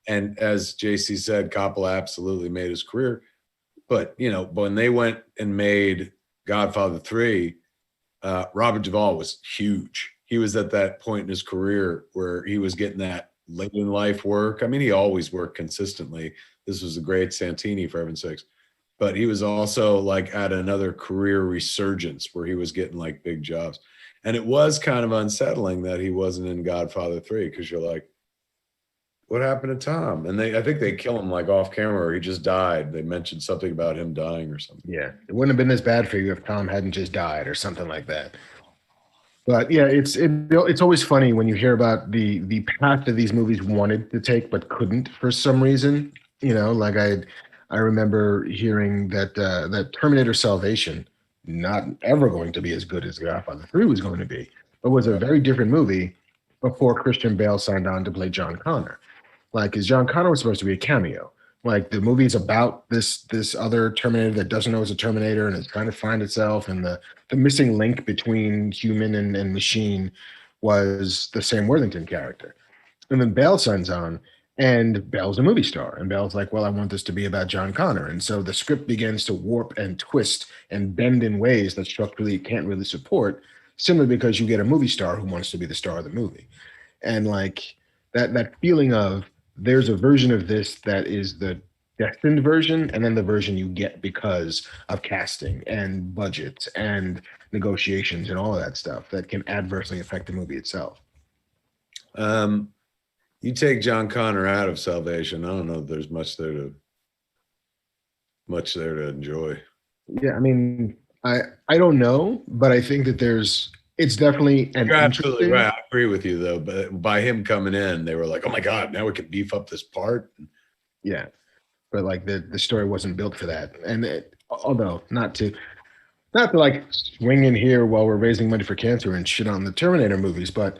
And as JC said, Coppola absolutely made his career. But, when they went and made Godfather 3, Robert Duvall was huge. He was at that point in his career where he was getting that late in life work. I mean, he always worked consistently. This was a great Santini, for heaven's sakes. But he was also like at another career resurgence where he was getting like big jobs. And it was kind of unsettling that he wasn't in Godfather 3, because you're like, what happened to Tom? And I think they kill him like off camera, or he just died. They mentioned something about him dying or something. Yeah, it wouldn't have been this bad for you if Tom hadn't just died or something like that. But yeah, it's always funny when you hear about the path that these movies wanted to take but couldn't for some reason. You know, like I remember hearing that that Terminator Salvation not ever going to be as good as Godfather 3 was going to be, but was a very different movie before Christian Bale signed on to play John Connor. Like, because John Connor was supposed to be a cameo. Like, the movie's about this other Terminator that doesn't know it's a Terminator and is trying to find itself, and the missing link between human and machine was the Sam Worthington character. And then Bale signs on, and Bale's a movie star. And Bale's like, well, I want this to be about John Connor. And so the script begins to warp and twist and bend in ways that structurally can't really support, simply because you get a movie star who wants to be the star of the movie. And like that feeling of, there's a version of this that is the destined version, and then the version you get because of casting and budgets and negotiations and all of that stuff that can adversely affect the movie itself. You take John Connor out of Salvation, I don't know if there's much there to enjoy. Yeah, I mean, I don't know, but I think that it's definitely an You're absolutely right. I agree with you, though. But by him coming in, they were like, "Oh my God, now we can beef up this part." Yeah, but like the story wasn't built for that. And although not to like swing in here while we're raising money for cancer and shit on the Terminator movies, but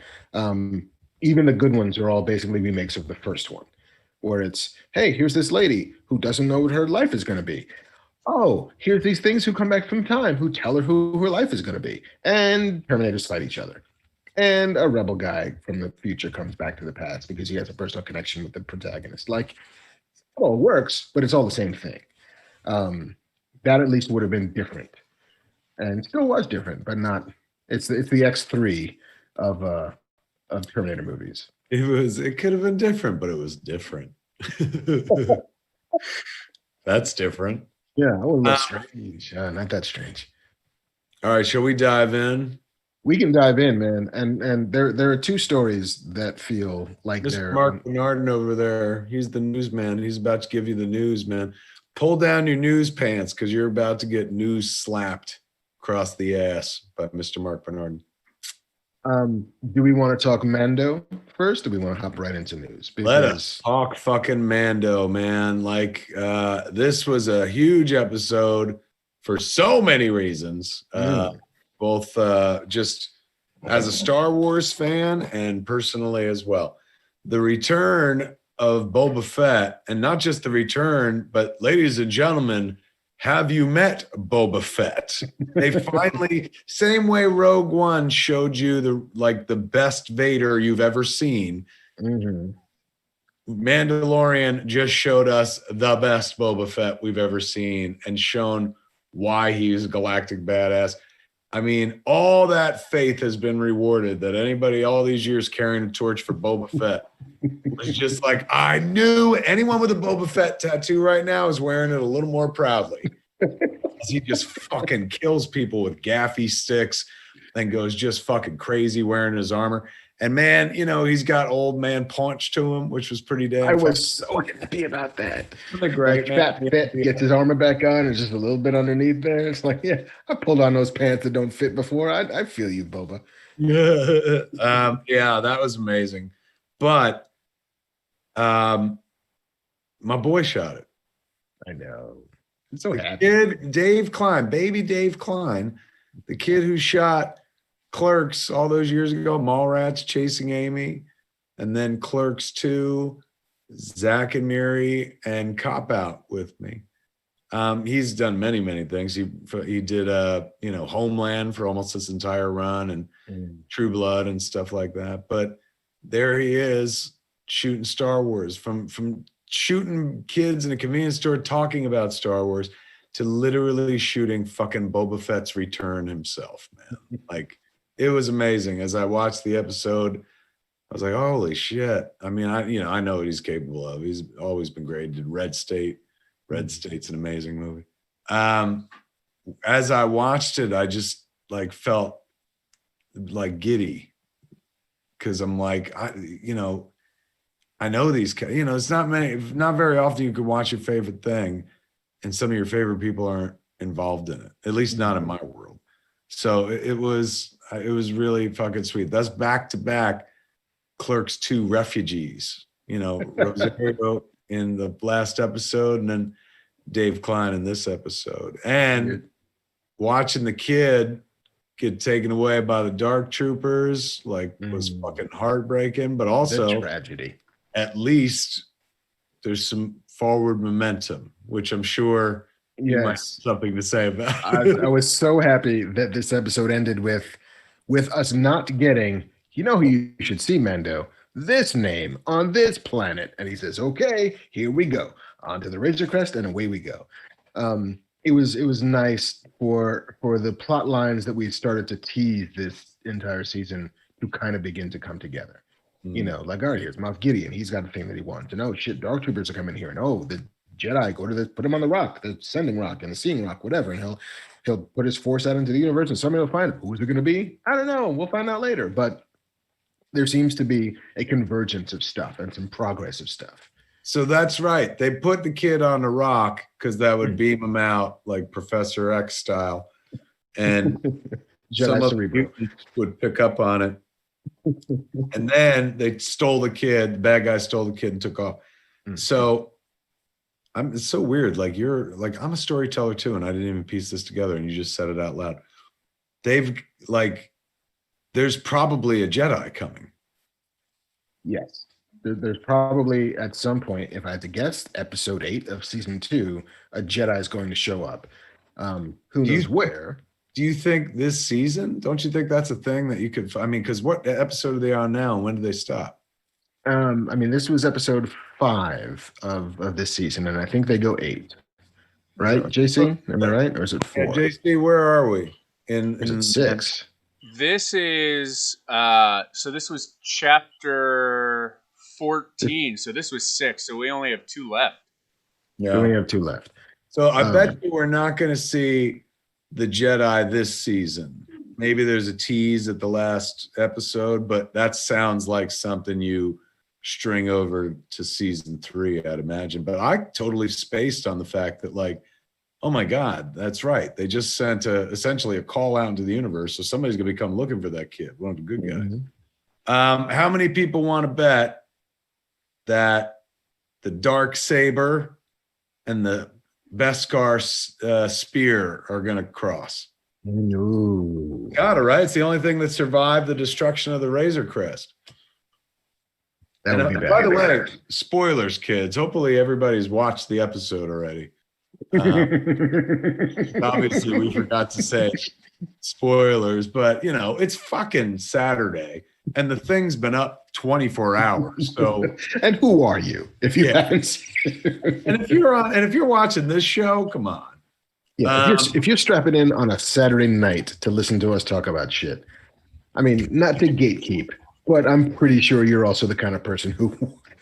even the good ones are all basically remakes of the first one, where it's, hey, here's this lady who doesn't know what her life is going to be. Oh, here's these things who come back from time who tell her who her life is going to be. And Terminators fight each other. And a rebel guy from the future comes back to the past because he has a personal connection with the protagonist. Like, it all works, but it's all the same thing. That at least would have been different. And still was different, but not. It's the X3 of Terminator movies. It could have been different, but it was different. That's different. Yeah, a little strange. Not that strange. All right, shall we dive in? We can dive in, man. And there are two stories that feel like Mr. Mark Bernardin over there, he's the newsman. He's about to give you the news, man. Pull down your news pants because you're about to get news slapped across the ass by Mr. Mark Bernardin. Do we want to talk Mando first, or do we want to hop right into news? Because let us talk fucking Mando, man. Like, this was a huge episode for so many reasons. Both just as a Star Wars fan and personally as well. The return of Boba Fett, and not just the return, but ladies and gentlemen, have you met Boba Fett? They finally, same way Rogue One showed you the best Vader you've ever seen. Mm-hmm. Mandalorian just showed us the best Boba Fett we've ever seen and shown why he's a galactic badass. I mean, all that faith has been rewarded, that anybody all these years carrying a torch for Boba Fett was just like, I knew anyone with a Boba Fett tattoo right now is wearing it a little more proudly. He just fucking kills people with gaffy sticks and goes just fucking crazy wearing his armor. And man, you know, he's got old man punch to him, which was pretty damn I was so happy about that. Great, Fat Fett gets his armor back on and just a little bit underneath there. It's like, yeah, I pulled on those pants that don't fit before. I feel you, Boba. Yeah, that was amazing. But my boy shot it. I know. I'm so happy. Kid Dave Klein, baby Dave Klein, the kid who shot Clerks all those years ago, Mallrats, Chasing Amy, and then Clerks 2, Zack and Miri, and Cop Out with me. He's done many, many things. He did Homeland for almost this entire run, and True Blood and stuff like that. But there he is shooting Star Wars, from shooting kids in a convenience store talking about Star Wars to literally shooting fucking Boba Fett's return himself, man. Like, it was amazing. As I watched the episode, I was like, holy shit. I mean, I know what he's capable of. He's always been great. He did Red State. Red State's an amazing movie. As I watched it, I just like felt like giddy because I'm like, I know these, it's not very often you could watch your favorite thing and some of your favorite people aren't involved in it, at least not in my world. So it was really fucking sweet. That's back to back Clerks 2 refugees, Rosario in the last episode and then Dave Klein in this episode. And watching the kid get taken away by the dark troopers was fucking heartbreaking, but also the tragedy. At least there's some forward momentum, which I'm sure you might have something to say about. I was so happy that this episode ended with us not getting, who you should see, Mando, this name on this planet. And he says, okay, here we go. Onto the Razor Crest, and away we go. It was nice for the plot lines that we started to tease this entire season to kind of begin to come together. Like, all right, here's Moff Gideon. He's got a thing that he wants. And oh shit, Dark Troopers are coming here. And oh, the Jedi go to put him on the rock, the Sending Rock and the Seeing Rock, whatever. And he'll put his force out into the universe, and somebody will find him. Who's it going to be? I don't know. We'll find out later. But there seems to be a convergence of stuff and some progress of stuff. So that's right. They put the kid on the rock because that would beam him out like Professor X style. And some of the mutants would pick up on it. And then they stole the kid. The bad guy stole the kid and took off. So it's so weird. Like I'm a storyteller too, and I didn't even piece this together, and you just said it out loud. There's probably a Jedi coming. Yes. There's probably at some point, if I had to guess, episode 8 of season 2, a Jedi is going to show up. Who knows where? Do you think this season? Don't you think that's a thing that you could? I mean, because what episode are they on now? And when do they stop? This was episode 5 of this season, and I think they go 8. Right, JC? Am I right, or is it 4? Yeah, JC, where are we? Is it 6? This is so. This was chapter 14. So this was 6. So we only have 2 left. Yeah, we only have 2 left. So I bet you we're not going to see the Jedi this season. Maybe there's a tease at the last episode, but that sounds like something you string over to season 3, I'd imagine. But I totally spaced on the fact that, like, oh my God, that's right. They just sent essentially a call out into the universe. So somebody's going to come looking for that kid, one of the good guys. How many people want to bet that the dark saber and the Beskar spear are going to cross? No. Got it, right? It's the only thing that survived the destruction of the Razor Crest. That would be bad. By the way, spoilers, kids. Hopefully everybody's watched the episode already. Obviously, we forgot to say spoilers, but it's fucking Saturday, and the thing's been up 24 hours. So, and who are you if you haven't seen it? And if you're watching this show, come on. Yeah, if you're strapping in on a Saturday night to listen to us talk about shit, I mean, not to gatekeep, but I'm pretty sure you're also the kind of person who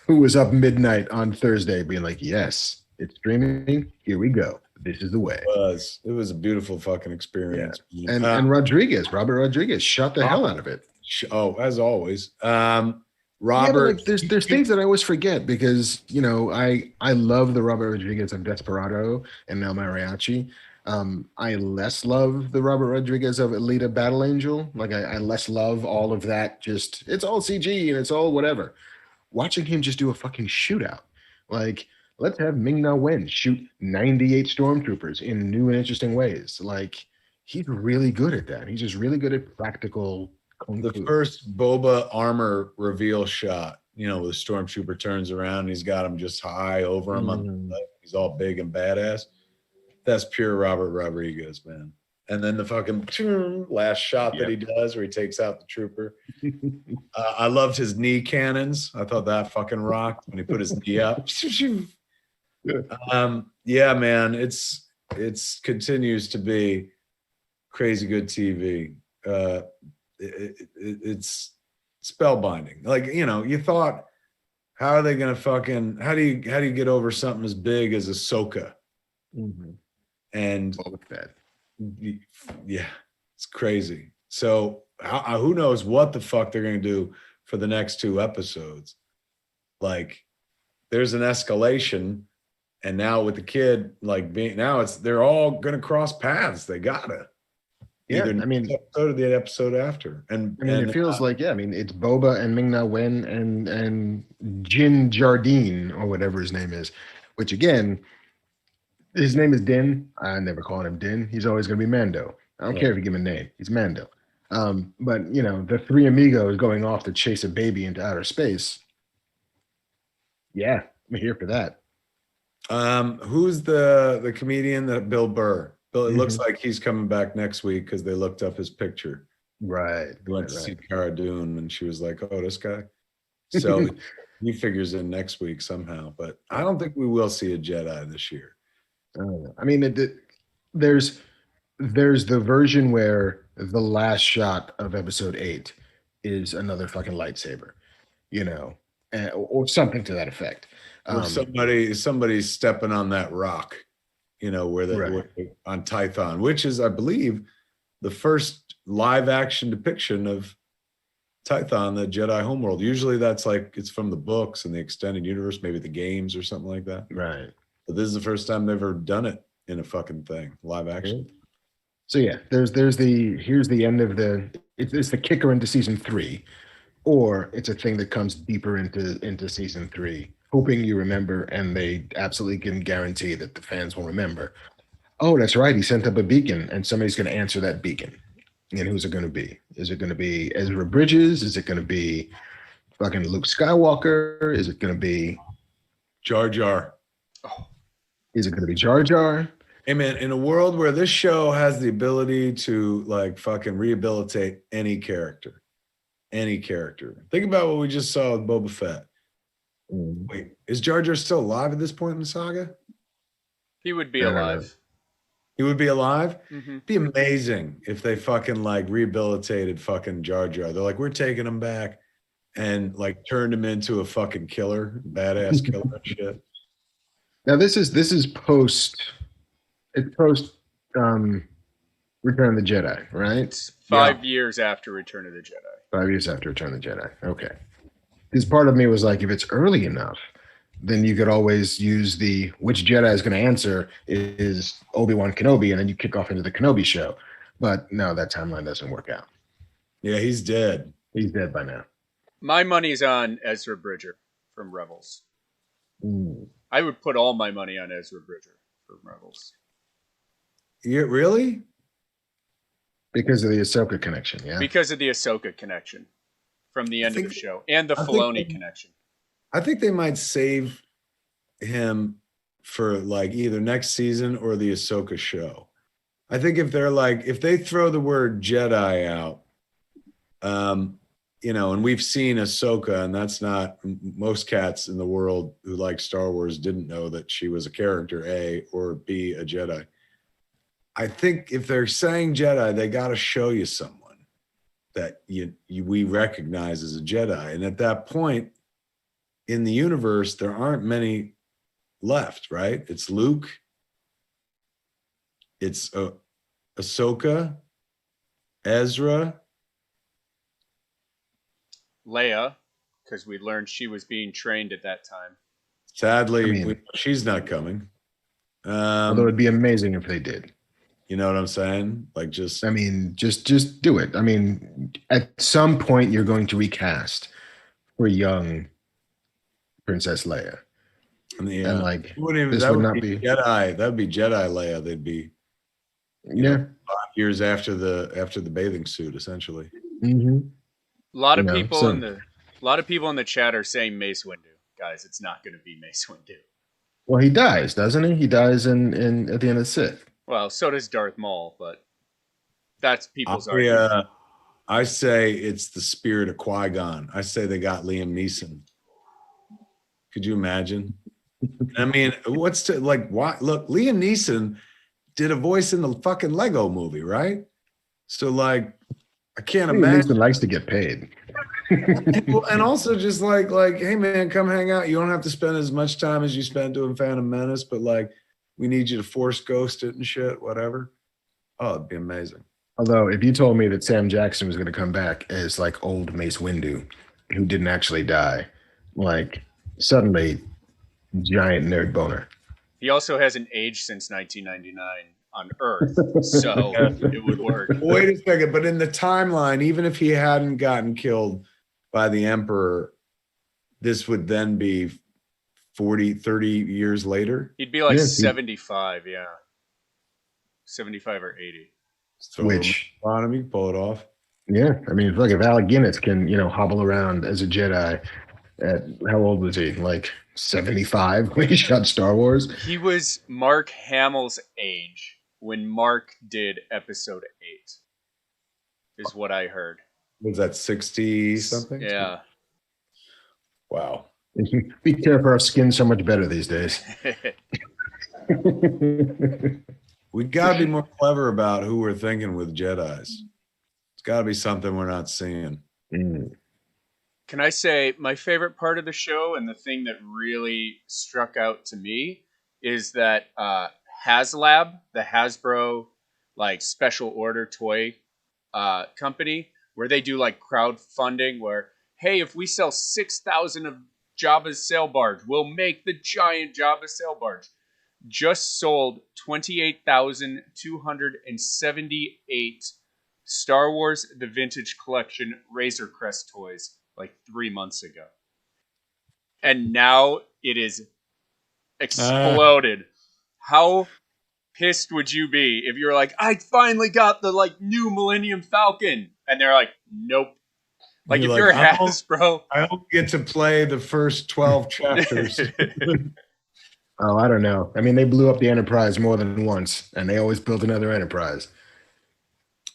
was up midnight on Thursday being like, yes, it's streaming. Here we go. This is the way. It was a beautiful fucking experience. Yeah. And Robert Rodriguez shot the hell out of it. Oh, as always. Robert. Yeah, there's things that I always forget because, I love the Robert Rodriguez of Desperado and now Mariachi. I less love the Robert Rodriguez of Alita Battle Angel. Like I less love all of that. Just it's all CG and it's all whatever. Watching him just do a fucking shootout. Like, let's have Ming-Na Wen shoot 98 stormtroopers in new and interesting ways. Like, he's really good at that. He's just really good at practical kung fu. The first Boba armor reveal shot, where the stormtrooper turns around and he's got him just high over him. He's all big and badass. That's pure Robert Rodriguez, man. And then the fucking last shot that he does where he takes out the trooper. I loved his knee cannons. I thought that fucking rocked when he put his knee up. Yeah, man, it's continues to be crazy good TV. It's spellbinding. Like, you know, you thought, how are they gonna fucking how do you get over something as big as Ahsoka? And yeah, it's crazy. So who knows what the fuck they're gonna do for the next 2 episodes? Like, there's an escalation, and now with the kid, like they're all gonna cross paths. They gotta. Yeah, Either I mean, next episode or the episode after. And I mean, it feels like, yeah, I mean, it's Boba and Ming-Na Wen and Jin Jardine or whatever his name is, which again, his name is Din. I never call him Din. He's always going to be Mando. I don't care if you give him a name. He's Mando. But, you know, the 3 amigos going off to chase a baby into outer space. Yeah, I'm here for that. Who's the comedian that Bill Burr? Bill, it looks like he's coming back next week because they looked up his picture. Right. He went to see Cara Dune, and she was like, "Oh, this guy." So he figures in next week somehow. But I don't think we will see a Jedi this year. I mean, there's the version where the last shot of episode 8 is another fucking lightsaber, you know, or something to that effect. Or somebody's stepping on that rock, you know, where on Tython, which is, I believe, the first live action depiction of Tython, the Jedi homeworld. Usually that's like, it's from the books and the extended universe, maybe the games or something like that. Right. But this is the first time they've ever done it in a fucking thing, live action. So yeah, here's the end of it's the kicker into season 3, or it's a thing that comes deeper into season 3. Hoping you remember, and they absolutely can guarantee that the fans will remember. Oh, that's right. He sent up a beacon, and somebody's going to answer that beacon. And who's it going to be? Is it going to be Ezra Bridges? Is it going to be fucking Luke Skywalker? Is it going to be Jar Jar? Oh. Is it going to be Jar Jar? Hey man, in a world where this show has the ability to like fucking rehabilitate any character. Think about what we just saw with Boba Fett. Wait, is Jar Jar still alive at this point in the saga? He would be alive. He would be alive? It'd be amazing if they fucking like rehabilitated fucking Jar Jar. They're like, we're taking him back, and like turned him into a fucking killer, badass killer and shit. Now this is post Return of the Jedi, right? It's 5 years after Return of the Jedi. 5 years after Return of the Jedi. Okay. Because part of me was like, if it's early enough, then you could always use which Jedi is going to answer is Obi-Wan Kenobi, and then you kick off into the Kenobi show. But no, that timeline doesn't work out. Yeah, he's dead. He's dead by now. My money's on Ezra Bridger from Rebels. I would put all my money on Ezra Bridger from Rebels. Yeah, really? Because of the Ahsoka connection, yeah. Because of the Ahsoka connection from the end of the show and the Filoni connection. I think they might save him for like either next season or the Ahsoka show. I think if they throw the word Jedi out, you know, and we've seen Ahsoka, and that's not, most cats in the world who like Star Wars didn't know that she was a character, A, or B, a Jedi. I think if they're saying Jedi, they got to show you someone that we recognize as a Jedi. And at that point in the universe, there aren't many left, right? It's Luke. It's Ahsoka, Ezra, Leia, because we learned she was being trained at that time. Sadly, she's not coming. Although it'd be amazing if they did. You know what I'm saying? Like, just do it. I mean, at some point you're going to recast for young Princess Leia. And like, this would not be Jedi. That would be Jedi Leia. They'd be, know, 5 years after the bathing suit, essentially. Mm-hmm. A lot of people in the chat are saying Mace Windu. Guys, it's not going to be Mace Windu. Well, he dies, doesn't he? He dies in at the end of Sith. Well, so does Darth Maul, but that's people's argument. I say it's the spirit of Qui-Gon. I say they got Liam Neeson. Could you imagine? I mean, why? Look, Liam Neeson did a voice in the fucking Lego movie, right? So, like, I can't imagine. Neeson likes to get paid. And also just like, hey man, come hang out. You don't have to spend as much time as you spent doing Phantom Menace, but like, we need you to force ghost it and shit, whatever. Oh, it'd be amazing. Although, if you told me that Sam Jackson was going to come back as like old Mace Windu, who didn't actually die, like suddenly, giant nerd boner. He also hasn't aged since 1999 on Earth, so it would work. Wait a second, but in the timeline, even if he hadn't gotten killed by the Emperor, this would then be 40, 30 years later? He'd be like 75, yeah. 75 or 80. So Which economy, pull it off. Yeah, I mean, look, if Alec Guinness can, hobble around as a Jedi at, how old was he? Like 75 when he shot Star Wars? He was Mark Hamill's age when Mark did episode 8, is what I heard. Was that 60 something? Yeah. Wow. Be careful, our skin's so much better these days. We got to be more clever about who we're thinking with Jedis. It's got to be something we're not seeing. Mm. Can I say my favorite part of the show and the thing that really struck out to me is that HasLab, the Hasbro like special order toy company, where they do like crowdfunding where, hey, if we sell 6,000 of Jabba's sail barge, we'll make the giant Jabba sail barge. Just sold 28,278 Star Wars The Vintage Collection Razor Crest toys like 3 months ago. And now it is exploded. How pissed would you be if you're like, I finally got the like new Millennium Falcon, and they're like, nope. Like, if you're Hasbro, I don't get to play the first 12 chapters. Oh, I don't know. I mean, they blew up the Enterprise more than once, and they always built another Enterprise.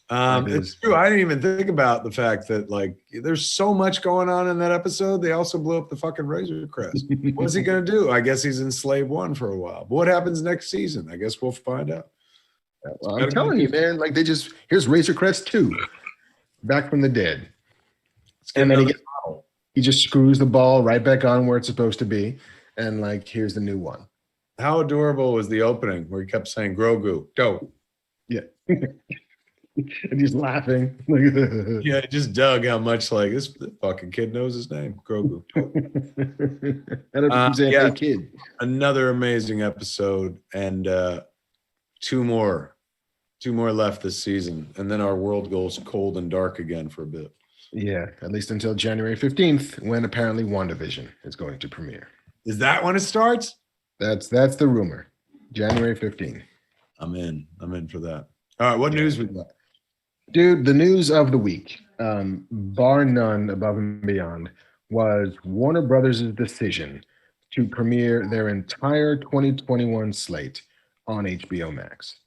It's true. I didn't even think about the fact that like there's so much going on in that episode. They also blew up the fucking Razor Crest. What's he gonna do? I guess he's in Slave 1 for a while. But what happens next season? I guess we'll find out. Well, I'm telling you, man. Like here's Razor Crest 2, back from the dead, and then he just screws the ball right back on where it's supposed to be, and like here's the new one. How adorable was the opening where he kept saying Grogu, dope. Yeah. And he's laughing. Yeah, I just dug how much like this fucking kid knows his name, Grogu. Yeah, kid. Another amazing episode, and two more left this season, and then our world goes cold and dark again for a bit. Yeah, at least until January 15th, when apparently WandaVision is going to premiere. Is that when it starts? That's the rumor. January 15th. I'm in for that. All right, what news we got? Dude, the news of the week, bar none above and beyond, was Warner Brothers' decision to premiere their entire 2021 slate on HBO Max.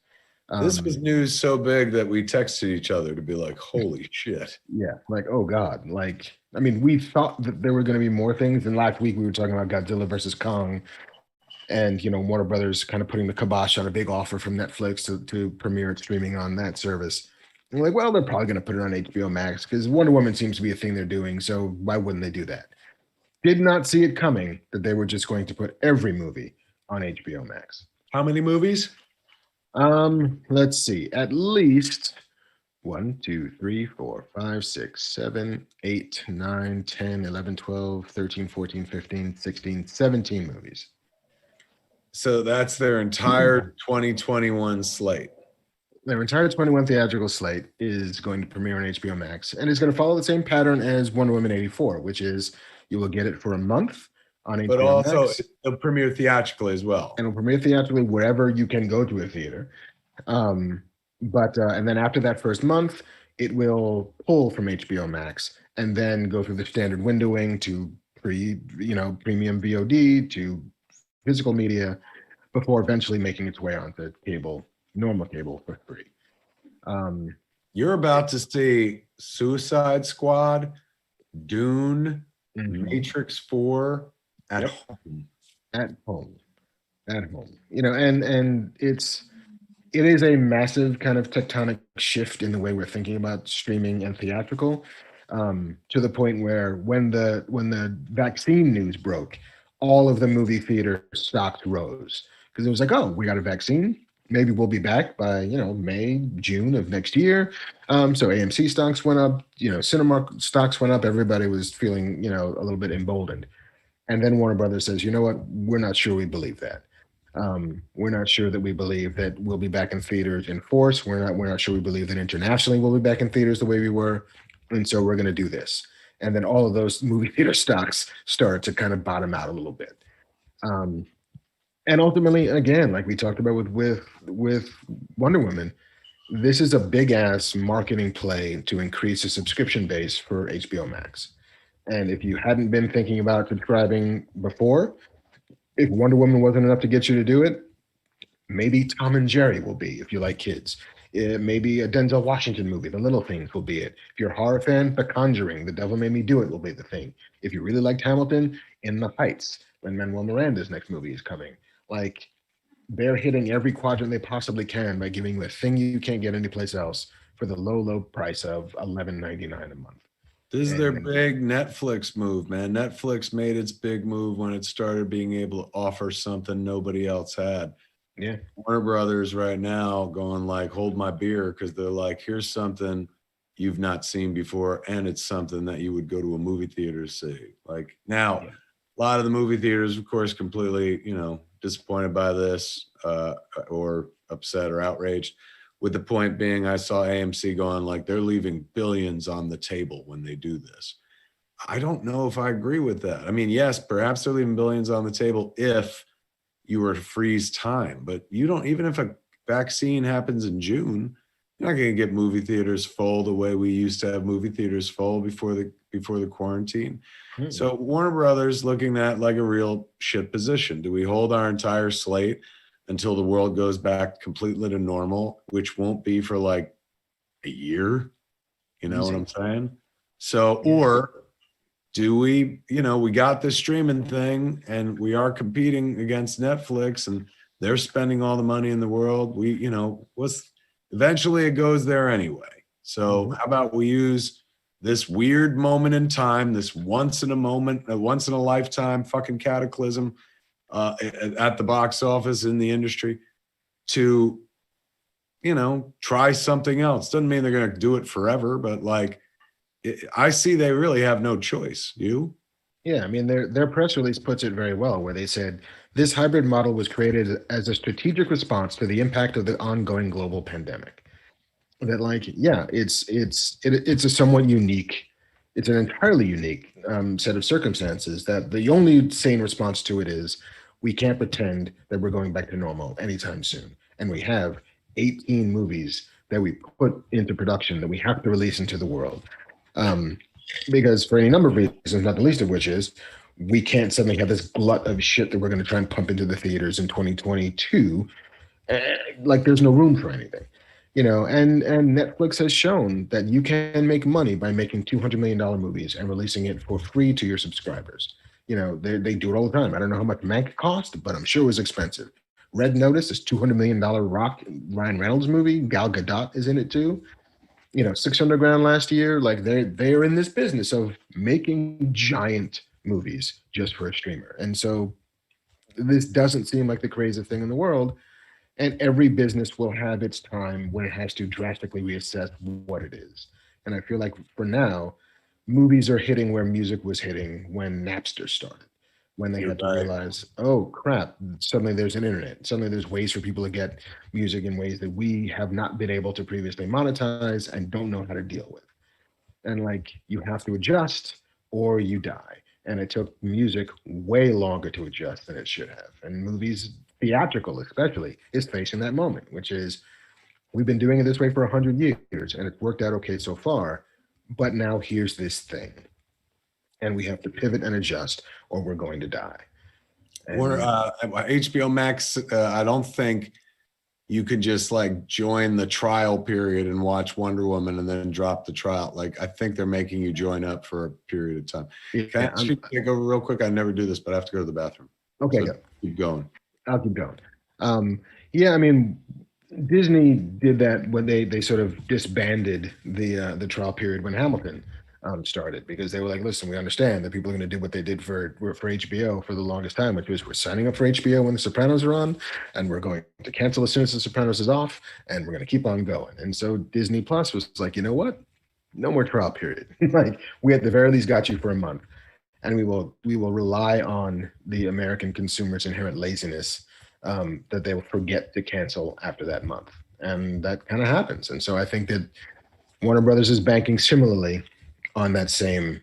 This was news so big that we texted each other to be like, holy shit. Yeah, like, oh God. Like, I mean, we thought that there were going to be more things. And last week we were talking about Godzilla versus Kong. And, Warner Brothers kind of putting the kibosh on a big offer from Netflix to premiere it streaming on that service. And we're like, well, they're probably going to put it on HBO Max because Wonder Woman seems to be a thing they're doing. So why wouldn't they do that? Did not see it coming that they were just going to put every movie on HBO Max. How many movies? Let's see. At least 1, 2, 3, 4, 5, 6, 7, 8, 9, 10, 11, 12, 13, 14, 15, 16, 17 movies. So that's their entire 2021 slate. Their entire 21 theatrical slate is going to premiere on HBO Max, and it's going to follow the same pattern as Wonder Woman 84, which is you will get it for a month on HBO Max. But also it'll premiere theatrically as well. And it'll premiere theatrically wherever you can go to a theater. And then after that first month, it will pull from HBO Max and then go through the standard windowing to premium VOD to physical media before eventually making its way onto normal cable for free. You're about to see Suicide Squad, Dune, Matrix 4 at home. At home. And it is a massive kind of tectonic shift in the way we're thinking about streaming and theatrical. to the point where when the vaccine news broke, all of the movie theater stocks rose because it was like, oh, we got a vaccine. Maybe we'll be back by May, June of next year. So AMC stocks went up. Cinemark stocks went up. Everybody was feeling a little bit emboldened. And then Warner Brothers says, you know what? We're not sure we believe that. We're not sure that we believe that we'll be back in theaters in force. We're not sure we believe that internationally we'll be back in theaters the way we were. And so we're going to do this. And then all of those movie theater stocks start to kind of bottom out a little bit. And ultimately, again, like we talked about with Wonder Woman, this is a big ass marketing play to increase the subscription base for HBO Max. And if you hadn't been thinking about subscribing before, if Wonder Woman wasn't enough to get you to do it, maybe Tom and Jerry will be, if you like kids. Maybe a Denzel Washington movie, The Little Things, will be it. If you're a horror fan, The Conjuring, The Devil Made Me Do It will be the thing. If you really liked Hamilton, In the Heights, when Manuel Miranda's next movie is coming. Like, they're hitting every quadrant they possibly can by giving you a thing you can't get anyplace else for the low, low price of $11.99 a month. This is their big Netflix move, man. Netflix made its big move when it started being able to offer something nobody else had. Yeah. Warner Brothers right now going like, hold my beer, because they're like, here's something you've not seen before, and it's something that you would go to a movie theater to see. Like now, a lot of the movie theaters, of course, completely, disappointed by this or upset or outraged. With the point being, I saw AMC going like they're leaving billions on the table when they do this. I don't know if I agree with that. I mean, yes, perhaps they're leaving billions on the table if you were to freeze time, but you don't, even if a vaccine happens in June, you're not going to get movie theaters full the way we used to have movie theaters full before the quarantine. Mm-hmm. So Warner Brothers looking at like a real shit position. Do we hold our entire slate until the world goes back completely to normal, which won't be for like a year? You know what I'm saying? So, or do we, we got this streaming thing and we are competing against Netflix and they're spending all the money in the world. Eventually it goes there anyway. So how about we use this weird moment in time, this once in a lifetime fucking cataclysm at the box office in the industry to, try something else. Doesn't mean they're going to do it forever, but like, I see they really have no choice. You? Yeah, I mean, their press release puts it very well, where they said this hybrid model was created as a strategic response to the impact of the ongoing global pandemic. That, like, yeah, it's a somewhat unique, it's an entirely unique set of circumstances. That the only sane response to it is we can't pretend that we're going back to normal anytime soon, and we have 18 movies that we put into production that we have to release into the world. Because for any number of reasons, not the least of which is we can't suddenly have this glut of shit that we're going to try and pump into the theaters in 2022. Like there's no room for anything, and Netflix has shown that you can make money by making $200 million movies and releasing it for free to your subscribers. They do it all the time. I don't know how much Mank cost, but I'm sure it was expensive. Red Notice, this $200 million Rock Ryan Reynolds movie, Gal Gadot is in it too. 600 grand last year. Like they're in this business of making giant movies just for a streamer. And so this doesn't seem like the craziest thing in the world. And every business will have its time when it has to drastically reassess what it is. And I feel like for now, movies are hitting where music was hitting when Napster started, when they had to realize, oh crap, suddenly there's an internet. Suddenly there's ways for people to get music in ways that we have not been able to previously monetize and don't know how to deal with. And like, you have to adjust or you die. And it took music way longer to adjust than it should have. And movies, theatrical especially, is facing that moment, which is we've been doing it this way for 100 years and it's worked out okay so far, but now here's this thing. And we have to pivot and adjust or we're going to die. Or HBO Max, I don't think you could just like join the trial period and watch Wonder Woman and then drop the trial. Like, I think they're making you join up for a period of time. Can I take over real quick? I never do this, but I have to go to the bathroom. Okay, so keep going. I'll keep going. Yeah, I mean, Disney did that when they sort of disbanded the trial period when Hamilton started, because they were like, listen, we understand that people are going to do what they did for HBO for the longest time, which was, we're signing up for HBO when The Sopranos are on, and we're going to cancel as soon as The Sopranos is off, and we're going to keep on going. And so Disney Plus was like, you know what? No more trial period. Like, we at the very least got you for a month, and we will rely on the American consumer's inherent laziness, that they will forget to cancel after that month. And that kind of happens. And so I think that Warner Brothers is banking similarly on that same,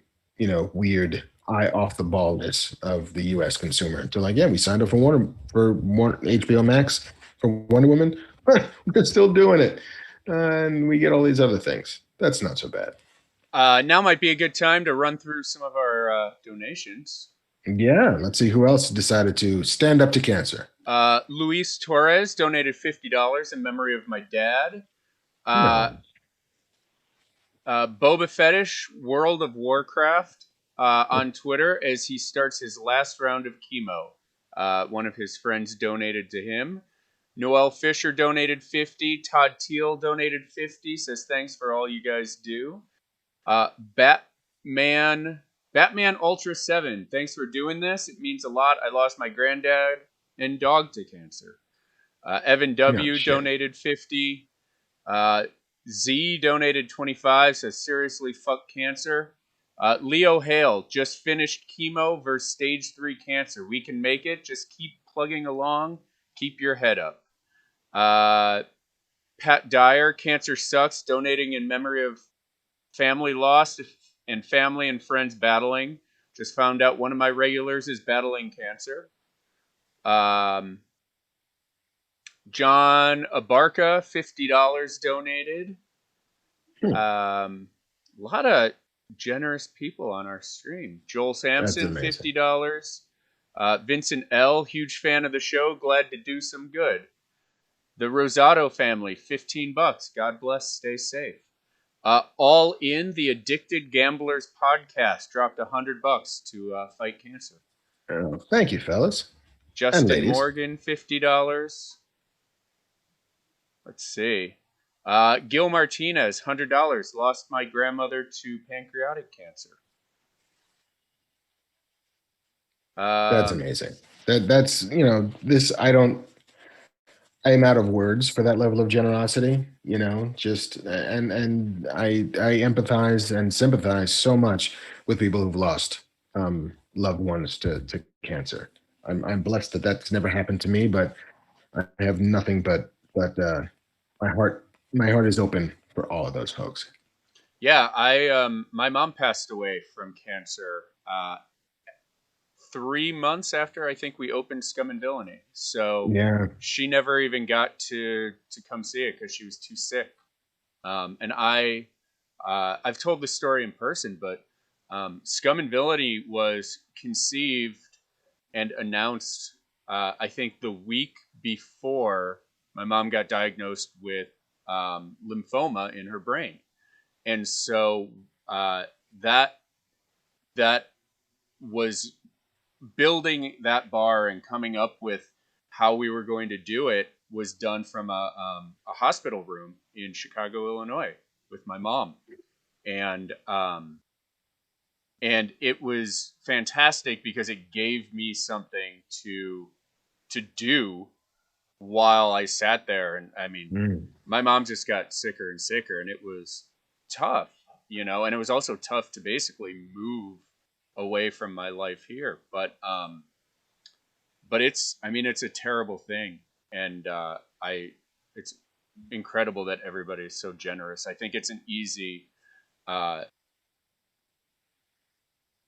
weird eye off the ballness of the U.S. consumer. To like, yeah, we signed up for HBO Max for Wonder Woman. We're still doing it, and we get all these other things. That's not so bad. Now might be a good time to run through some of our donations. Yeah, let's see who else decided to stand up to cancer. Luis Torres donated $50 in memory of my dad. Boba Fetish, World of Warcraft, on Twitter, as he starts his last round of chemo. One of his friends donated to him. Noel Fisher donated 50. Todd Teal donated 50. Says thanks for all you guys do. Batman Ultra 7. Thanks for doing this. It means a lot. I lost my granddad and dog to cancer. Evan W. donated 50. Z donated 25, says seriously, fuck cancer. Leo Hale, just finished chemo versus stage 3 cancer. We can make it. Just keep plugging along. Keep your head up. Pat Dyer, cancer sucks, donating in memory of family lost and family and friends battling. Just found out one of my regulars is battling cancer. John Abarca, $50 donated. A lot of generous people on our stream. Joel Sampson, $50. Vincent L., huge fan of the show, glad to do some good. The Rosado family, $15. God bless, stay safe. All in the Addicted Gamblers podcast dropped $100 to fight cancer. Oh, thank you, fellas. Justin Morgan, $50. Let's see. Gil Martinez, $100. Lost my grandmother to pancreatic cancer. That's amazing. That's this. I am out of words for that level of generosity. Just and I empathize and sympathize so much with people who've lost loved ones to cancer. I'm blessed that that's never happened to me, but I have nothing but my heart is open for all of those folks. Yeah, my mom passed away from cancer 3 months after I think we opened Scum and Villainy. So yeah, she never even got to come see it because she was too sick. And I've told this story in person, but Scum and Villainy was conceived and announced I think the week before my mom got diagnosed with lymphoma in her brain. And so that was building that bar and coming up with how we were going to do it was done from a hospital room in Chicago, Illinois with my mom. And it was fantastic because it gave me something to do while I sat there. And I mean, my mom just got sicker and sicker, and it was tough, and it was also tough to basically move away from my life here. But it's a terrible thing. And it's incredible that everybody is so generous. I think it's an easy,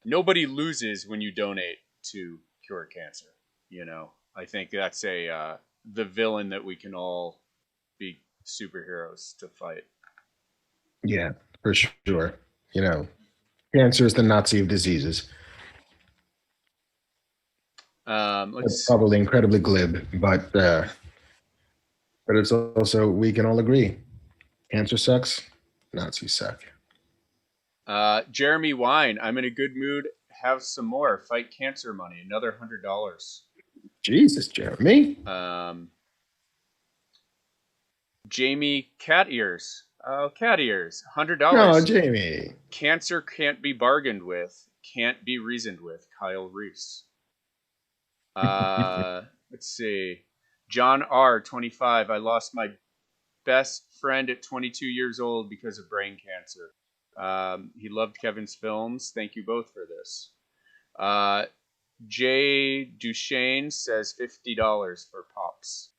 nobody loses when you donate to cure cancer. I think that's the villain that we can all be superheroes to fight. Yeah, for sure. Cancer is the Nazi of diseases. It's probably incredibly glib, but it's also, we can all agree, cancer sucks, Nazis suck. Jeremy Wine, I'm in a good mood. Have some more. Fight cancer money. Another $100. Jesus, Jeremy. Jamie Cat Ears, Cat ears, $100. No, Jamie. Cancer can't be bargained with, can't be reasoned with. Kyle Reese. Let's see. John R. 25. I lost my best friend at 22 years old because of brain cancer. He loved Kevin's films. Thank you both for this. Jay Duchesne says $50 for Pops.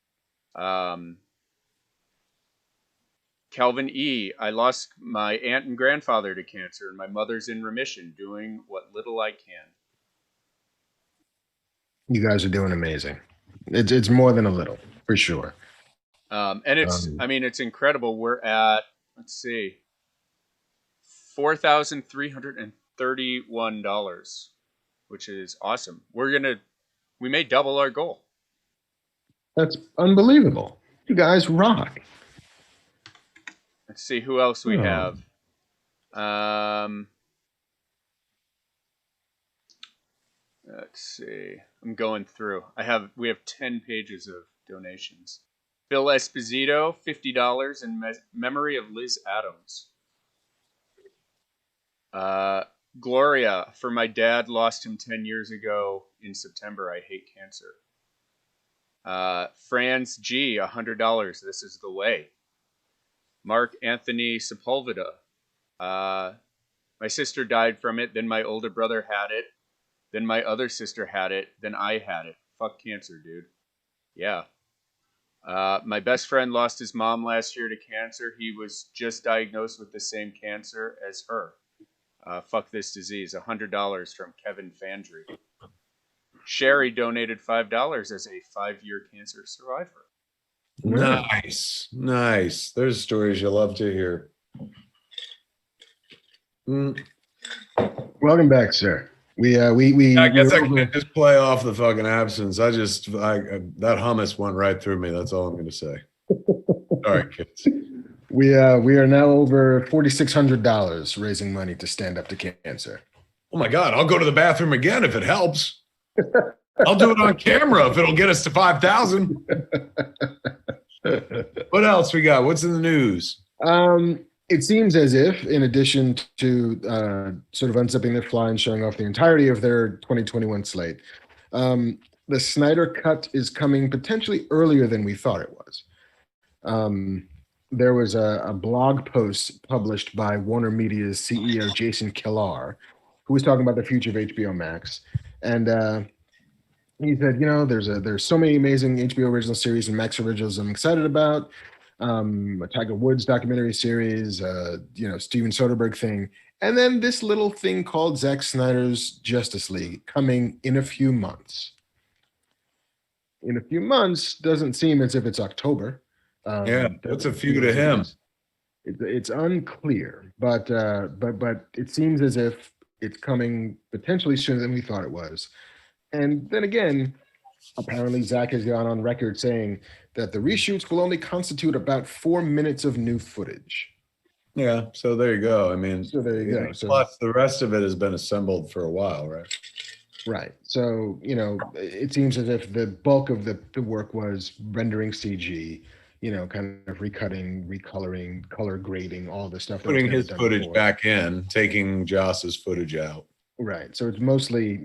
Calvin E. I lost my aunt and grandfather to cancer, and my mother's in remission, doing what little I can. You guys are doing amazing. It's more than a little, for sure. And it's, I mean, it's incredible. We're at, let's see, $4,331, which is awesome. We may double our goal. That's unbelievable. You guys rock. Let's see who else we have. Let's see. I'm going through. We have 10 pages of donations. Bill Esposito, $50 in memory of Liz Adams. Gloria, for my dad, lost him 10 years ago in September. I hate cancer. Franz G, $100. This is the way. Mark Anthony Sepulveda. My sister died from it. Then my older brother had it. Then my other sister had it. Then I had it. Fuck cancer, dude. Yeah. My best friend lost his mom last year to cancer. He was just diagnosed with the same cancer as her. Fuck this disease. $100 from Kevin Fandry. Sherry donated $5 as a 5-year cancer survivor. Nice. There's stories you love to hear. Welcome back, sir. I guess I can just play off the fucking absence. That hummus went right through me. That's all I'm going to say. Sorry, kids. We are now over $4,600 raising money to stand up to cancer. Oh my God! I'll go to the bathroom again if it helps. I'll do it on camera if it'll get us to 5,000. What else we got? What's in the news? It seems as if, in addition to sort of unzipping their fly and showing off the entirety of their 2021 slate, the Snyder cut is coming potentially earlier than we thought it was. There was a blog post published by Warner Media's CEO, Jason Kilar, who was talking about the future of HBO Max. And he said, there's so many amazing HBO original series and Max originals I'm excited about. A Tiger Woods documentary series, Steven Soderbergh thing, and then this little thing called Zack Snyder's Justice League coming in a few months. In a few months doesn't seem as if it's October. That's a few to him. It's unclear, but it seems as if it's coming potentially sooner than we thought it was. And then again, apparently Zack has gone on record saying that the reshoots will only constitute about 4 minutes of new footage. Yeah, so there you go. I mean, there you go. Plus, the rest of it has been assembled for a while, right? Right. So, it seems as if the bulk of the work was rendering CG, kind of recutting, recoloring, color grading, all the stuff. Putting his footage back in, taking Joss's footage out. Right. So it's mostly,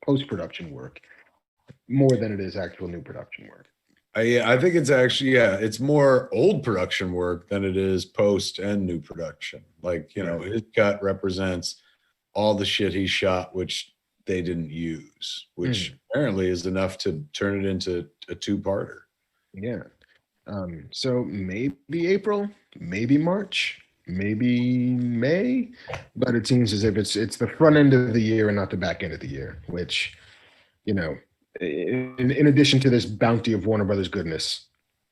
post-production work more than it is actual new production work. I think it's actually, it's more old production work than it is post and new production. Like, his cut represents all the shit he shot, which they didn't use, which apparently is enough to turn it into a 2-parter. Yeah. So maybe April, maybe March, maybe May, but it seems as if it's the front end of the year and not the back end of the year, which, in addition to this bounty of Warner Brothers goodness,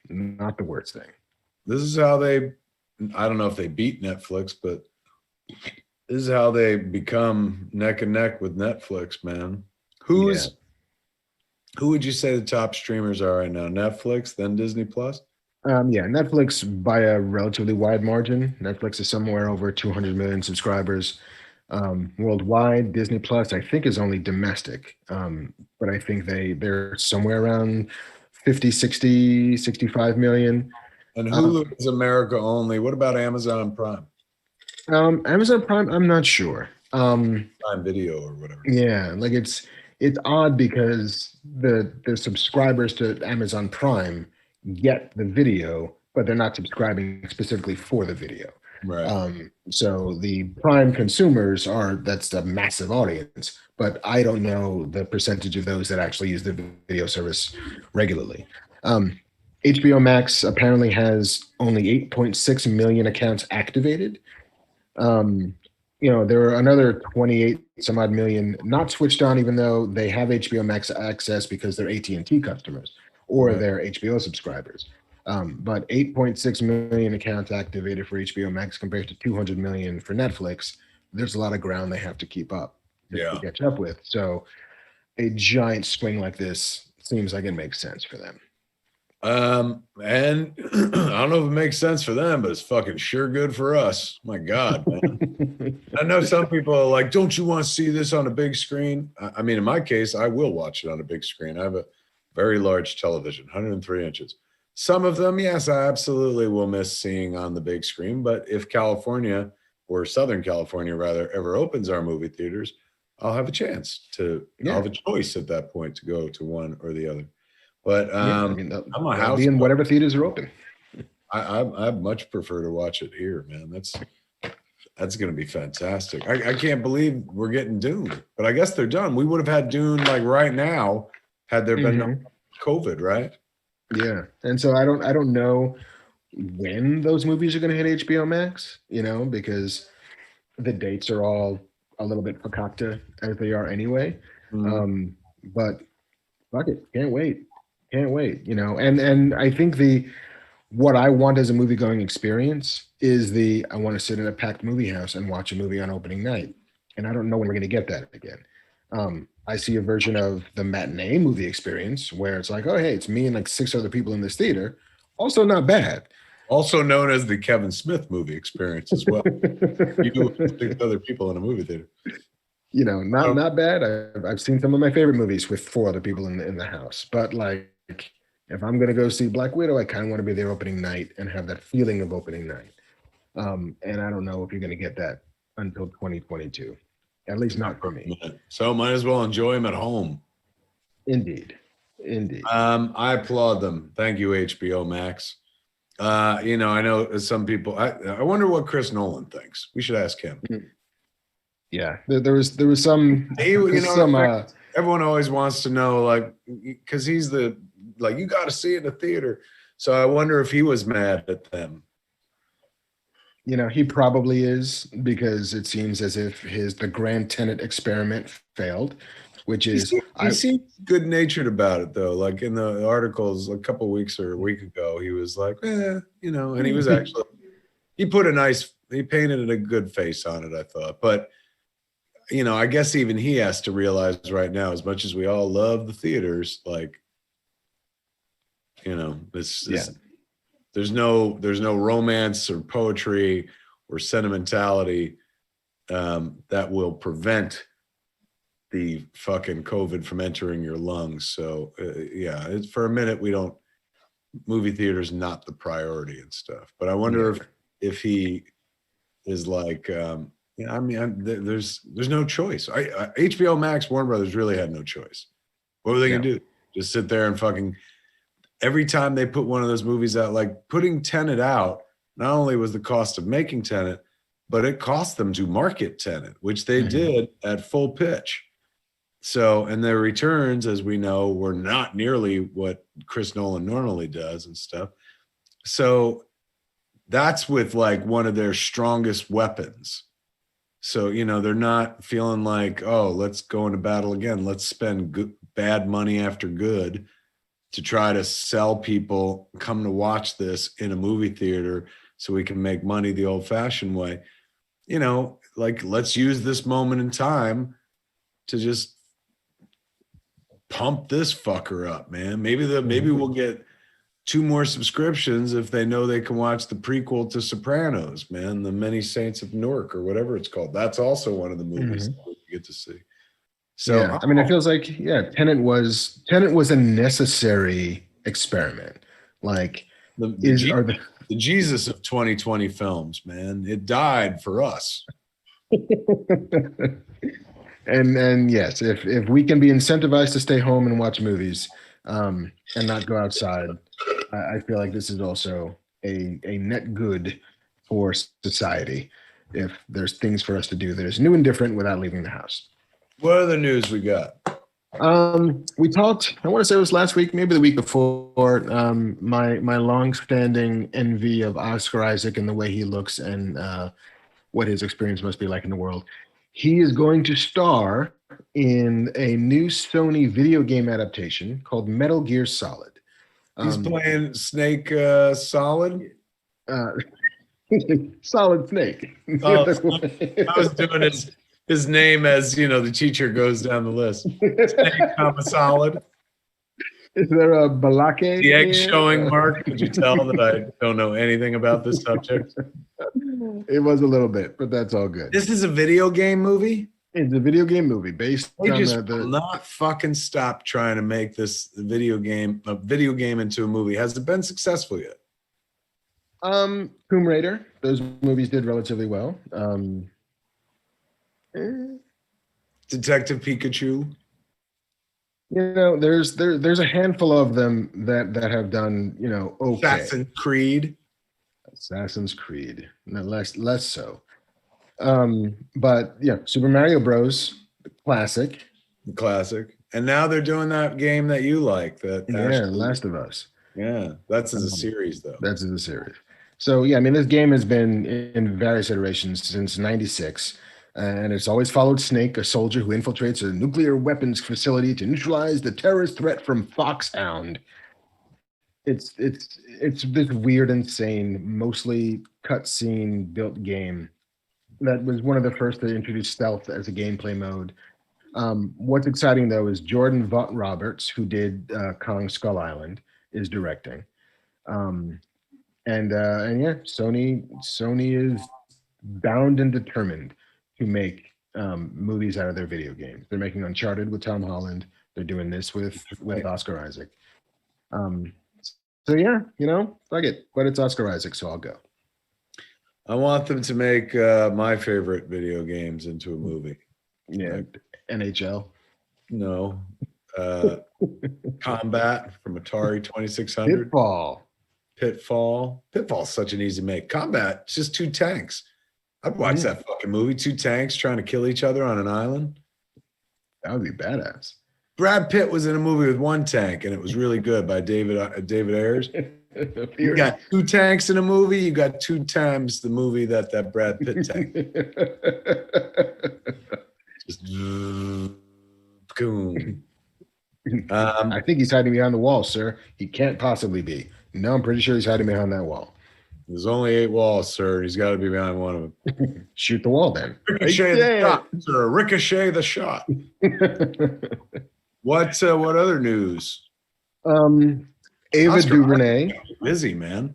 not the worst thing. This is how I don't know if they beat Netflix, but this is how they become neck and neck with Netflix, man. Who would you say the top streamers are right now? Netflix, then Disney Plus? Netflix by a relatively wide margin. Netflix is somewhere over 200 million subscribers. Worldwide, Disney Plus, I think, is only domestic. But I think they're somewhere around 50, 60, 65 million. And Hulu is America only. What about Amazon Prime? Amazon Prime, I'm not sure. Prime Video or whatever. Yeah, like it's odd because the subscribers to Amazon Prime get the video, but they're not subscribing specifically for the video. Right. So the Prime consumers that's a massive audience, but I don't know the percentage of those that actually use the video service regularly. HBO Max apparently has only 8.6 million accounts activated. There are another 28 some odd million not switched on, even though they have HBO Max access because they're AT&T customers or Right. they're HBO subscribers. But 8.6 million accounts activated for HBO Max compared to 200 million for Netflix. There's a lot of ground they have to keep up to catch up with. So a giant swing like this seems like it makes sense for them. And I don't know if it makes sense for them, but it's fucking sure good for us. My God, man. I know some people are like, don't you want to see this on a big screen? I mean, in my case, I will watch it on a big screen. I have a very large television, 103 inches. Some of them, yes, I absolutely will miss seeing on the big screen. But if California or Southern California rather ever opens our movie theaters, I'll have a chance I'll have a choice at that point to go to one or the other. But I'm a house. Be in whatever theaters are open. I much prefer to watch it here, man. That's going to be fantastic. I can't believe we're getting Dune, but I guess they're done. We would have had Dune like right now had there been no COVID, right? Yeah, and so I don't know when those movies are going to hit HBO Max. Because the dates are all a little bit fakakta as they are anyway. But fuck it, can't wait. And I think what I want as a movie going experience is I want to sit in a packed movie house and watch a movie on opening night. And I don't know when we're going to get that again. I see a version of the matinee movie experience where it's like, oh, hey, it's me and like 6 other people in this theater. Also not bad. Also known as the Kevin Smith movie experience as well. You do 6 other people in a movie theater. Not bad. I've seen some of my favorite movies with 4 other people in the house. But like, if I'm going to go see Black Widow, I kind of want to be there opening night and have that feeling of opening night. And I don't know if you're going to get that until 2022. At least not for me. So might as well enjoy them at home. Indeed. I applaud them. Thank you, HBO Max. I know some people. I wonder what Chris Nolan thinks. We should ask him. Yeah, there was some. Everyone always wants to know, like, because he's you got to see it in the theater. So I wonder if he was mad at them. He probably is, because it seems as if the Grand Tenet experiment failed, which is he seemed good natured about it though. Like in the articles a couple weeks or a week ago, he was like, and he was actually he painted a good face on it, I thought. But I guess even he has to realize right now, as much as we all love the theaters, like, there's no romance or poetry or sentimentality that will prevent the fucking COVID from entering your lungs. So it's for a minute movie theaters not the priority and stuff. But I wonder if he is like, there's no choice. HBO Max, Warner Brothers really had no choice. What were they gonna do? Just sit there and fucking. Every time they put one of those movies out, like putting Tenet out, not only was the cost of making Tenet, but it cost them to market Tenet, which they did at full pitch. So, and their returns, as we know, were not nearly what Chris Nolan normally does and stuff. So that's with like one of their strongest weapons. So, they're not feeling like, oh, let's go into battle again. Let's spend bad money after good to try to sell people, come to watch this in a movie theater so we can make money the old-fashioned way. Like, let's use this moment in time to just pump this fucker up, man. Maybe we'll get 2 more subscriptions if they know they can watch the prequel to Sopranos, man, The Many Saints of Newark or whatever it's called. That's also one of the movies that we get to see. So yeah, I mean, it feels like Tenet was a necessary experiment. Like, The Jesus of 2020 films, man. It died for us. And yes, if we can be incentivized to stay home and watch movies and not go outside, I feel like this is also a net good for society. If there's things for us to do that is new and different without leaving the house. What other news we got? We talked, I want to say it was last week, maybe the week before, my long-standing envy of Oscar Isaac and the way he looks and what his experience must be like in the world. He is going to star in a new Sony video game adaptation called Metal Gear Solid. He's playing Snake Solid? Solid Snake. I was doing his name as, the teacher goes down the list. Snake, Solid. Is there a Balake? The egg showing mark. Could you tell that I don't know anything about this subject? It was a little bit, but that's all good. This is a video game movie? It's a video game movie based They on just the will not fucking stop trying to make this a video game into a movie. Has it been successful yet? Tomb Raider. Those movies did relatively well. Detective Pikachu. There's a handful of them that have done, okay. Assassin's Creed. No, less so. But yeah, Super Mario Bros. Classic. And now they're doing that game that you like. Last of Us. Yeah, that's as a series though. That's as a series. So yeah, I mean, this game has been in various iterations since '96. And it's always followed Snake, a soldier who infiltrates a nuclear weapons facility to neutralize the terrorist threat from Foxhound. It's this weird, insane, mostly cutscene built game that was one of the first to introduce stealth as a gameplay mode. What's exciting though is Jordan Vogt-Roberts, who did Kong Skull Island, is directing. And yeah, Sony is bound and determined to make movies out of their video games. They're making Uncharted with Tom Holland. They're doing this with Oscar Isaac. So yeah, fuck it. But it's Oscar Isaac, so I'll go. I want them to make my favorite video games into a movie. Yeah, NHL. No. Combat from Atari 2600. Pitfall. Pitfall's such an easy make. Combat, it's just two tanks. I'd watch that fucking movie. Two tanks trying to kill each other on an island. That would be badass. Brad Pitt was in a movie with one tank, and it was really good by David Ayers. You got two tanks in a movie. You got 2 times the movie that Brad Pitt tank. Just boom. I think he's hiding behind the wall, sir. He can't possibly be. No, I'm pretty sure he's hiding behind that wall. There's only 8 walls, sir. He's got to be behind one of them. Shoot the wall, then. Ricochet the shot, sir. Ricochet the shot. What other news? Ava DuVernay. Busy, man.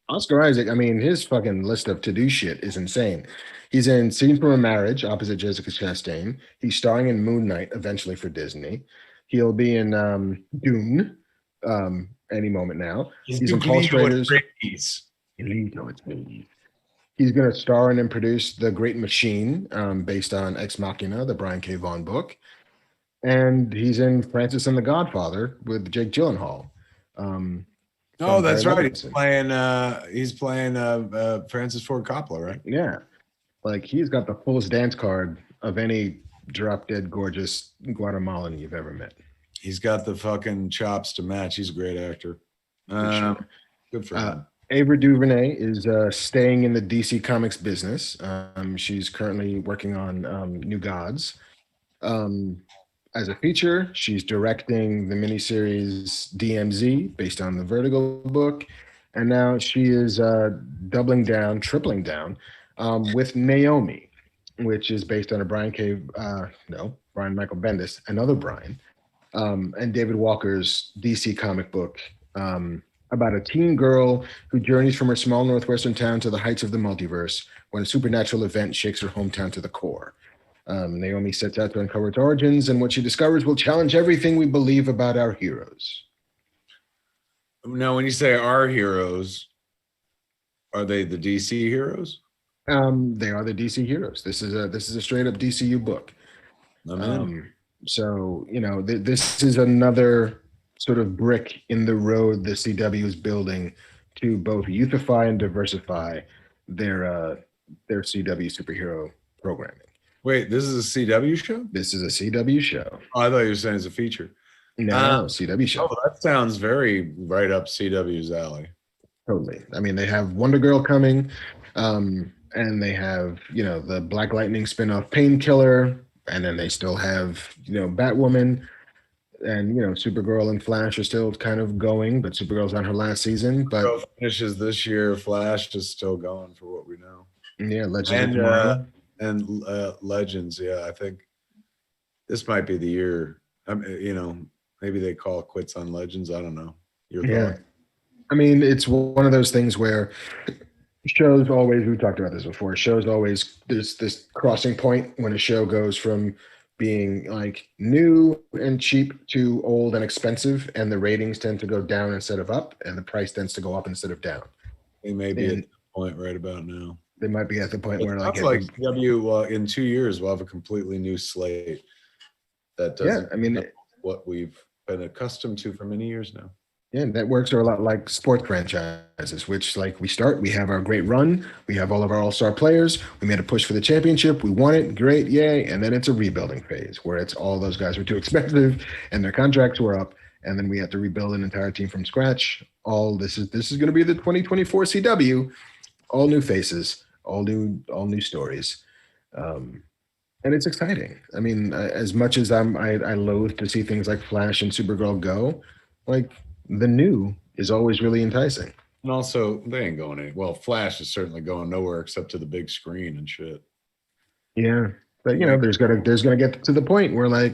Oscar Isaac, I mean, his fucking list of to-do shit is insane. He's in Scene from a Marriage opposite Jessica Chastain. He's starring in Moon Knight eventually for Disney. He'll be in Dune any moment now. He's in Paul Schrader's. He's going to star in and produce The Great Machine, based on Ex Machina, the Brian K. Vaughan book. And he's in Francis and the Godfather with Jake Gyllenhaal. That's right. He's playing Francis Ford Coppola, right? Yeah. Like, he's got the fullest dance card of any drop-dead gorgeous Guatemalan you've ever met. He's got the fucking chops to match. He's a great actor. Good for him. Ava DuVernay is staying in the DC Comics business. She's currently working on New Gods. As a feature, she's directing the miniseries DMZ based on the Vertigo book. And now she is tripling down with Naomi, which is based on a Brian Michael Bendis, another Brian, and David Walker's DC comic book about a teen girl who journeys from her small northwestern town to the heights of the multiverse when a supernatural event shakes her hometown to the core. Naomi sets out to uncover its origins, and what she discovers will challenge everything we believe about our heroes. Now, when you say our heroes, are they the DC heroes? They are the DC heroes. This is a straight up DCU book. I'm in. So this is another sort of brick in the road the CW is building to both youthify and diversify their CW superhero programming. Wait, this is a CW show? This is a CW show. Oh, I thought you were saying it's a feature. No, CW show. Oh, that sounds very right up CW's alley. Totally. I mean, they have Wonder Girl coming, and they have the Black Lightning spinoff Painkiller, and then they still have Batwoman, and Supergirl and Flash are still kind of going, but Supergirl's on her last season. But Supergirl finishes this year. Flash is still going for what we know. Yeah, Legends of Tomorrow. And Legends. Yeah, I think this might be the year. Maybe they call it quits on Legends. I don't know. Your thought? I mean, it's one of those things where shows always, we've talked about this before, shows always, there's this crossing point when a show goes from being like new and cheap to old and expensive, and the ratings tend to go down instead of up, and the price tends to go up instead of down. They may be at the point right about now. They might be at the point where like CW in 2 years we'll have a completely new slate that doesn't what we've been accustomed to for many years now. Yeah, networks are a lot like sports franchises, which we have our great run, we have all of our all-star players, we made a push for the championship, we won it, great, yay, and then it's a rebuilding phase where it's all those guys were too expensive and their contracts were up, and then we have to rebuild an entire team from scratch. This is going to be the 2024 CW, all new faces, all new stories, and it's exciting. I mean, as much as I loathe to see things like Flash and Supergirl go, the new is always really enticing. And also, they ain't going anywhere. Well, Flash is certainly going nowhere except to the big screen and shit. Yeah, but there's gonna get to the point where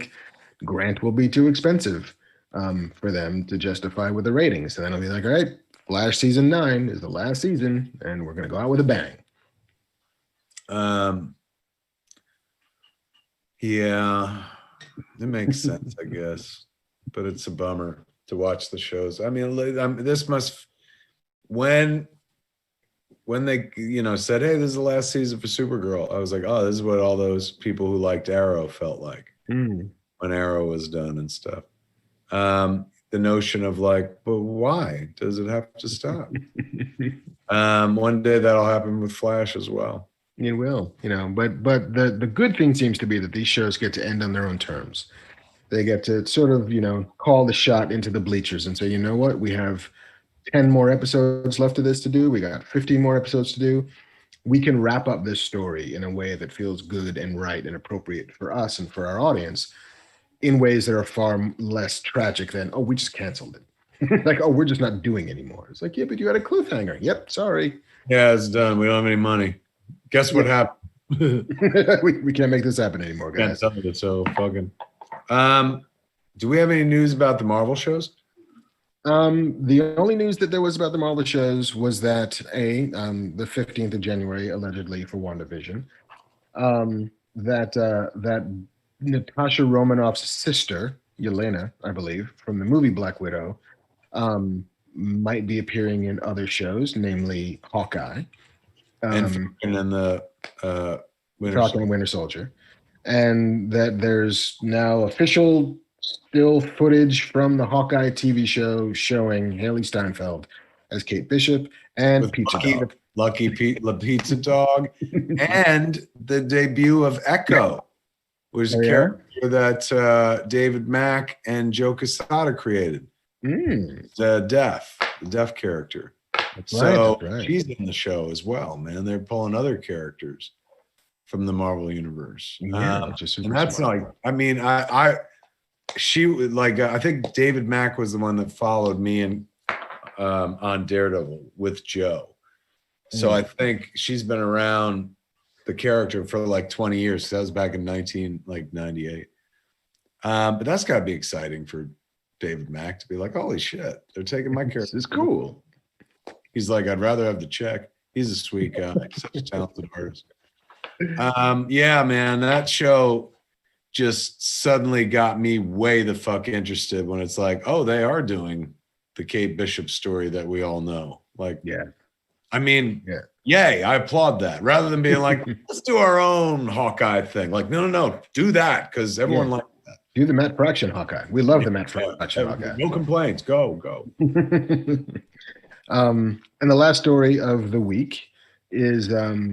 Grant will be too expensive for them to justify with the ratings, and then it'll be like, all right, Flash season 9 is the last season, and we're gonna go out with a bang. Yeah, it makes sense, I guess, but it's a bummer to watch the shows. I mean, this must when they said, hey, this is the last season for Supergirl, I was like, oh, this is what all those people who liked Arrow felt like when Arrow was done and stuff. The notion of but why does it have to stop? One day that'll happen with Flash as well. It will, but the good thing seems to be that these shows get to end on their own terms. They get to sort of, call the shot into the bleachers and say, you know what, we have 10 more episodes left of this to do. We got 15 more episodes to do. We can wrap up this story in a way that feels good and right and appropriate for us and for our audience in ways that are far less tragic than, oh, we just canceled it. Oh, we're just not doing anymore. It's yeah, but you had a cliffhanger. Yep, sorry. Yeah, it's done. We don't have any money. Guess what happened? we can't make this happen anymore, guys. It's so fucking... do we have any news about the Marvel shows? The only news that there was about the Marvel shows was that the 15th of January, allegedly for WandaVision, that Natasha Romanoff's sister, Yelena, I believe, from the movie Black Widow, might be appearing in other shows, namely Hawkeye. And in the Winter Soldier. And that there's now official still footage from the Hawkeye TV show showing Haley Steinfeld as Kate Bishop and with Pizza Dog. Lucky Pete, the Pizza Dog, and the debut of Echo, which is a character that David Mack and Joe Quesada created. The deaf character. That's right. She's in the show as well, man. They're pulling other characters from the Marvel universe. Yeah, and that's smart. I think David Mack was the one that followed me on Daredevil with Joe. So I think she's been around the character for 20 years. That was back in 1998. But that's got to be exciting for David Mack to be like, holy shit, they're taking my character. This is cool. He's like, I'd rather have the check. He's a sweet guy, such a talented artist. Yeah, man, that show just suddenly got me way the fuck interested when it's like, oh, they are doing the Kate Bishop story that we all know. Like, Yeah. I mean, Yeah. yay, I applaud that. Rather than being like, let's do our own Hawkeye thing. Like, no, do that because everyone likes that. Do the Matt Fraction Hawkeye. We love the Matt Fraction Hawkeye. No complaints. Go. And the last story of the week is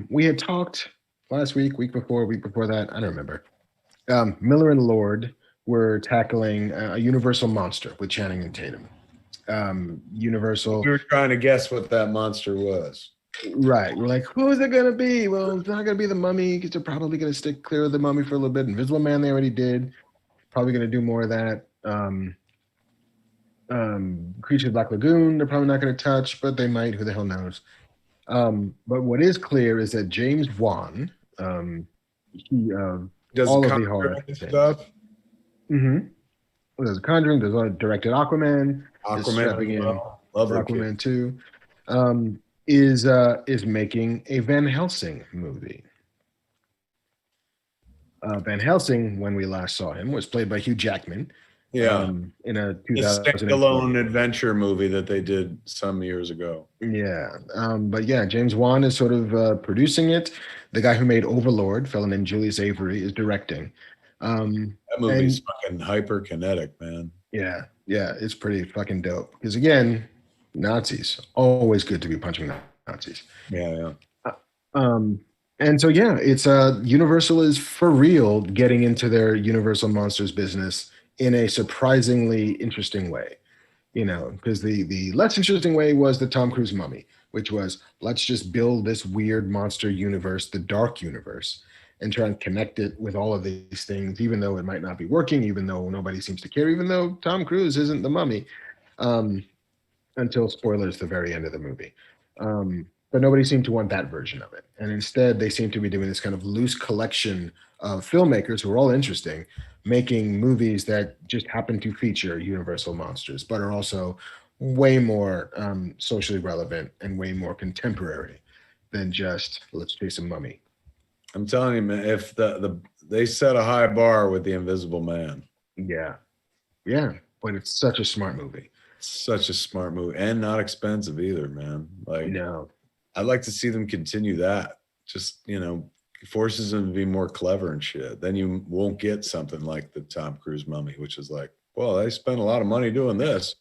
we had talked last week before that. I don't remember. Miller and Lord were tackling a Universal monster with Channing and Tatum. Universal. We were trying to guess what that monster was. Right. We're like, who is it going to be? Well, it's not going to be the Mummy because they're probably going to stick clear of the Mummy for a little bit. Invisible Man, they already did. Probably going to do more of that. Creature of Black Lagoon, they're probably not going to touch, but they might. Who the hell knows? But what is clear is that James Wan, he does all of the horror stuff. Mm-hmm. Well, there's Conjuring. There's one directed Aquaman. Love Aquaman 2. Is making a Van Helsing movie. Van Helsing, when we last saw him, was played by Hugh Jackman. Yeah, in a standalone adventure movie that they did some years ago. Yeah, but yeah, James Wan is sort of producing it. The guy who made Overlord, a fellow named Julius Avery, is directing. That movie's fucking hyperkinetic, man. Yeah, it's pretty fucking dope. Because again, Nazis, always good to be punching Nazis. Yeah. And so yeah, it's Universal is for real getting into their Universal Monsters business in a surprisingly interesting way, because the less interesting way was the Tom Cruise Mummy, which was let's just build this weird monster universe, the dark universe, and try and connect it with all of these things, even though it might not be working, even though nobody seems to care, even though Tom Cruise isn't the Mummy, until spoilers, the very end of the movie. But nobody seemed to want that version of it. And instead, they seem to be doing this kind of loose collection of filmmakers who are all interesting, making movies that just happen to feature Universal monsters, but are also way more socially relevant and way more contemporary than just let's chase a mummy. I'm telling you, man, if they set a high bar with The Invisible Man. Yeah, but it's such a smart movie. Such a smart movie and not expensive either, man. Like, no. I'd like to see them continue that. Just, forces them to be more clever and shit. Then you won't get something like the Tom Cruise Mummy, which is like, well, they spent a lot of money doing this.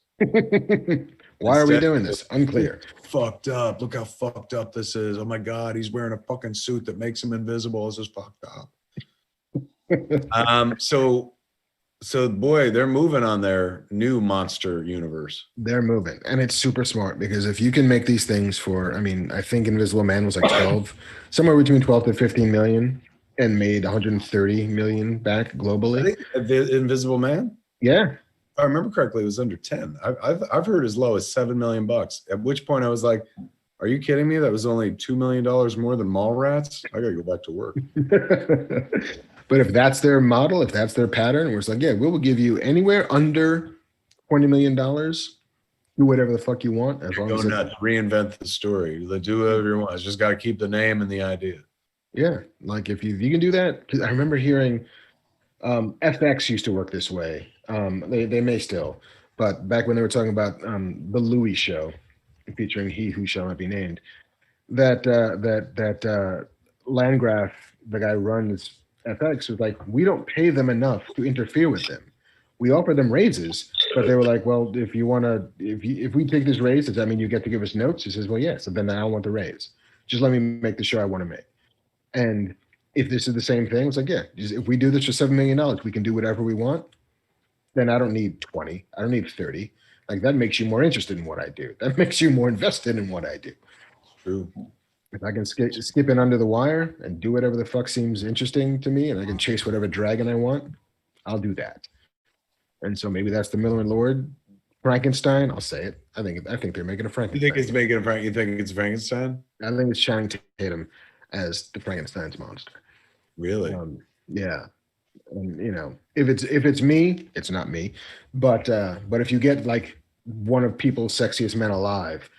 Why are we doing this? Unclear. Fucked up. Look how fucked up this is. Oh my God, he's wearing a fucking suit that makes him invisible. This is fucked up. So boy, they're moving on their new monster universe. They're moving. And it's super smart because if you can make these things I think Invisible Man was like 12, somewhere between 12 to 15 million and made 130 million back globally. I think Invisible Man? Yeah. If I remember correctly, it was under 10. I've heard as low as $7 million. At which point I was like, are you kidding me? That was only $2 million more than Mallrats? I gotta go back to work. But if that's their model, if that's their pattern, we're just like, yeah, we will give you anywhere under $20 million. Do whatever the fuck you want. As long as nuts. Reinvent the story. Do whatever you want. It's just got to keep the name and the idea. Yeah. Like if you can do that, because I remember hearing FX used to work this way. They may still, but back when they were talking about the Louis show featuring He Who Shall Not Be Named, that Landgraf, the guy who runs FX, was like, we don't pay them enough to interfere with them. We offer them raises, but they were like, well, if we take this raise, does that mean you get to give us notes? He says, well, yes. And then I don't want the raise. Just let me make the show I want to make. And if this is the same thing, it's like, yeah, if we do this for $7 million, we can do whatever we want. Then I don't need 20. I don't need 30. Like that makes you more interested in what I do. That makes you more invested in what I do. True. If I can skip in under the wire and do whatever the fuck seems interesting to me, and I can chase whatever dragon I want, I'll do that. And so maybe that's the Miller and Lord Frankenstein. I'll say it. I think they're making a Frankenstein. You think it's making a You think it's Frankenstein? I think it's Channing Tatum as the Frankenstein's monster. Really? Yeah. And, if it's me, it's not me. But if you get like one of people's sexiest men alive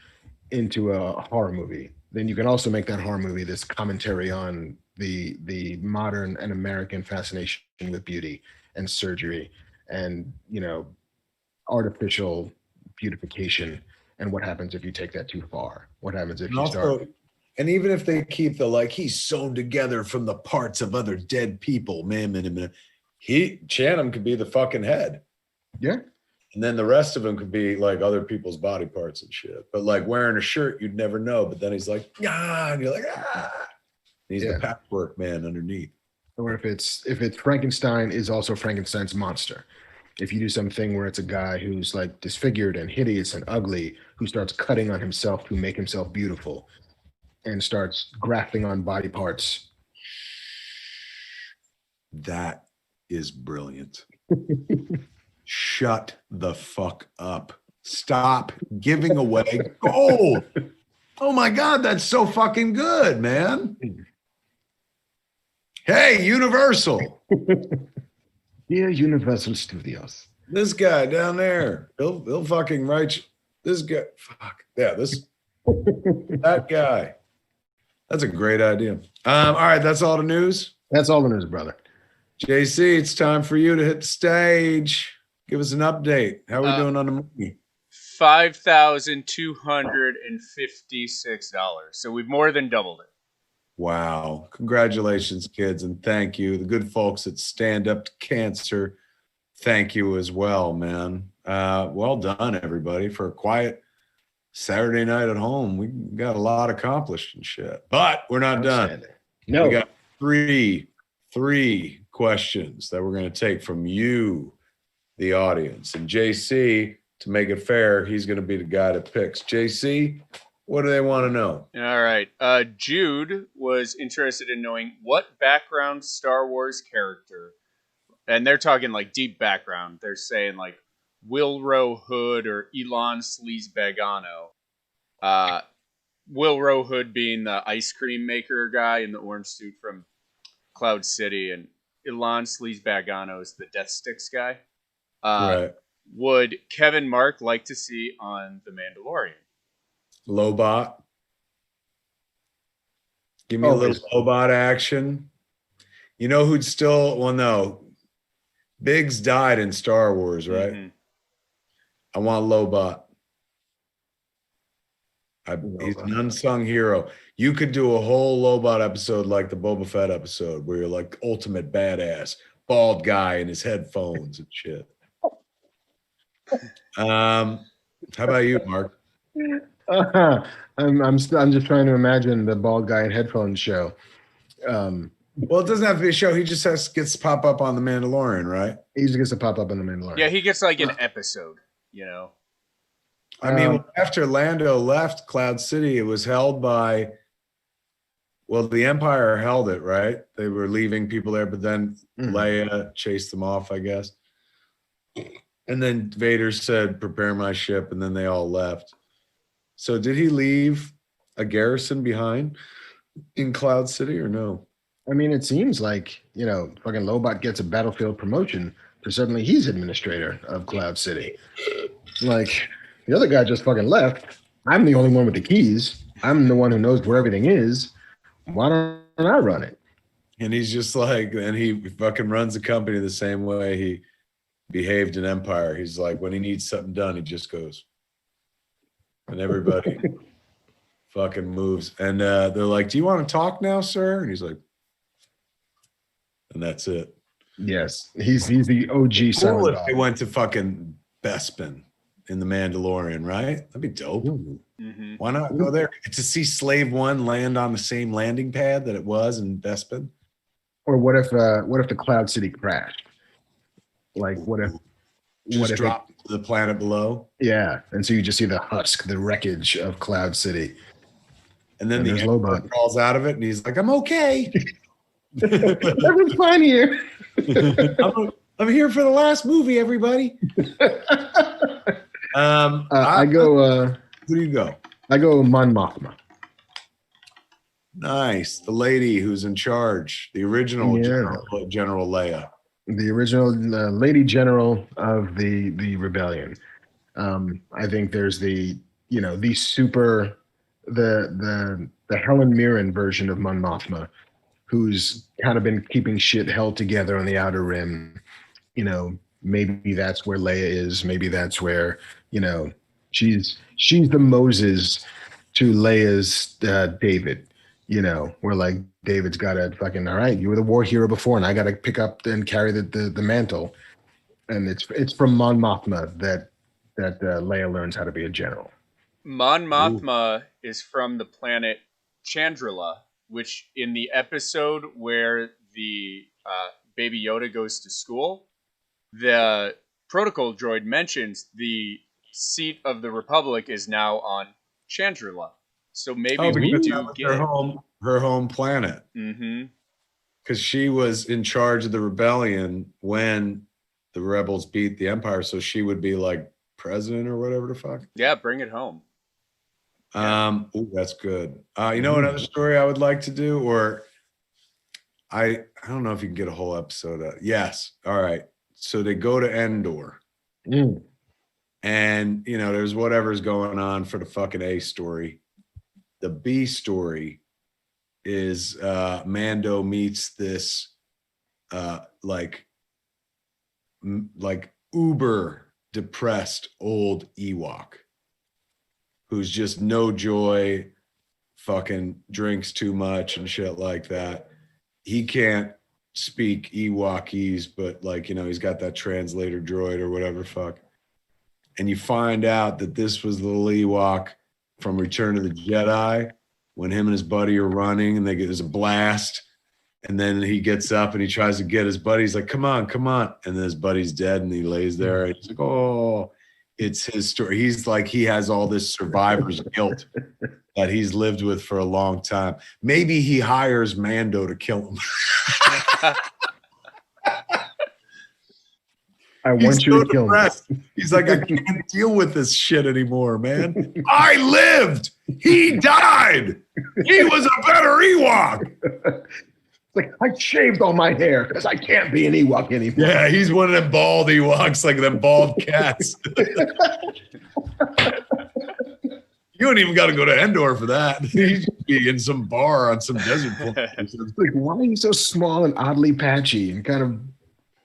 into a horror movie, then you can also make that horror movie this commentary on the modern and American fascination with beauty and surgery and artificial beautification. And what happens if you take that too far? What happens if And you start? also, and even if they keep the like, he's sewn together from the parts of other dead people, man, Channing could be the fucking head. Yeah. And then the rest of them could be like other people's body parts and shit. But like wearing a shirt, you'd never know. But then he's like, ah, and you're like, ah. And he's the patchwork man underneath. Or if it's Frankenstein is also Frankenstein's monster. If you do something where it's a guy who's like disfigured and hideous and ugly, who starts cutting on himself to make himself beautiful and starts grafting on body parts. That is brilliant. Shut the fuck up. Stop giving away gold. Oh my God, that's so fucking good, man. Hey, Universal. Yeah, Universal Studios. This guy down there, he'll fucking write this guy. Fuck. Yeah, that guy. That's a great idea. All right, that's all the news. That's all the news, brother. JC, it's time for you to hit the stage. Give us an update. How are we doing on the movie? $5,256. So we've more than doubled it. Wow. Congratulations, kids, and thank you. The good folks at Stand Up to Cancer, thank you as well, man. Well done, everybody, for a quiet Saturday night at home. We got a lot accomplished and shit. But we're not done. No. We got three questions that we're going to take from you, the audience. And JC, to make it fair, he's going to be the guy that picks. JC, what do they want to know? All right. Jude was interested in knowing what background Star Wars character, and they're talking like deep background. They're saying like Wilro Hood or Elon Sleazebagano. Wilro Hood being the ice cream maker guy in the orange suit from Cloud City, and Elon Sleazebagano is the Death Sticks guy. Right. Would Kevin Mark like to see on The Mandalorian? Lobot. Give me a little Lobot action. You know who'd still, well, no. Biggs died in Star Wars, right? Mm-hmm. I want Lobot. He's an unsung hero. You could do a whole Lobot episode like the Boba Fett episode where you're like ultimate badass, bald guy in his headphones and shit. How about you, Mark? I'm just trying to imagine the bald guy in headphones show. Well, it doesn't have to be a show. He just gets to pop up on The Mandalorian, right? He just gets to pop up in The Mandalorian. Yeah, he gets like an episode, you know. I mean, after Lando left Cloud City, it was held by, well, the Empire held it, right? They were leaving people there, but then Leia chased them off, I guess. And then Vader said, prepare my ship, and then they all left. So did he leave a garrison behind in Cloud City or no? I mean, it seems like, fucking Lobot gets a battlefield promotion, so suddenly he's administrator of Cloud City. Like, the other guy just fucking left. I'm the only one with the keys. I'm the one who knows where everything is. Why don't I run it? And he's just like, and he fucking runs the company the same way he behaved in Empire. He's like, when he needs something done, he just goes. And everybody fucking moves. And they're like, do you want to talk now, sir? And he's like, and that's it. Yes. He's the OG silent cool if dog. they went to fucking Bespin in The Mandalorian, right? That'd be dope. Mm-hmm. Why not go there? To see Slave One land on the same landing pad that it was in Bespin? Or what if the Cloud City crashed? Like, what if drop to the planet below? Yeah, and so you just see the husk, the wreckage of Cloud City. And then the Emperor crawls out of it and he's like, I'm okay. Everyone's fine here. I'm here for the last movie, everybody. I go. Who do you go? I go Mon Mothma. Nice. The lady who's in charge, the original General Leia. The original Lady General of the rebellion. I think there's the Helen Mirren version of Mon Mothma, who's kind of been keeping shit held together on the Outer Rim. Maybe that's where Leia is. Maybe that's where She's the Moses to Leia's David. You know, where like David's got to fucking, all right, you were the war hero before, and I got to pick up and carry the mantle. And it's from Mon Mothma that Leia learns how to be a general. Mon Mothma is from the planet Chandrila, which in the episode where the Baby Yoda goes to school, the protocol droid mentions the seat of the Republic is now on Chandrila. So maybe we do get her home planet. Mm-hmm. Because she was in charge of the rebellion when the rebels beat the Empire, so she would be like president or whatever the fuck. Yeah, bring it home. Ooh, that's good. You know another story I would like to do, or I don't know if you can get a whole episode of. Yes. All right. So they go to Endor. And you know, there's whatever's going on for the fucking A story. The B story is Mando meets this like uber depressed old Ewok who's just no joy, fucking drinks too much and shit like that. He can't speak Ewokese, but like, you know, he's got that translator droid or whatever fuck. And you find out that this was the little Ewok from Return of the Jedi when him and his buddy are running and there's a blast. And then he gets up and he tries to get his buddy. He's like, come on, come on. And then his buddy's dead and he lays there. And he's like, oh, it's his story. He's like, he has all this survivor's guilt that he's lived with for a long time. Maybe he hires Mando to kill him. I want you to kill me. He's like, I can't deal with this shit anymore, man. I lived. He died. He was a better Ewok. Like, I shaved all my hair because I can't be an Ewok anymore. Yeah, he's one of them bald Ewoks, like them bald cats. You don't even got to go to Endor for that. He should be in some bar on some desert planet. Like, why are you so small and oddly patchy and kind of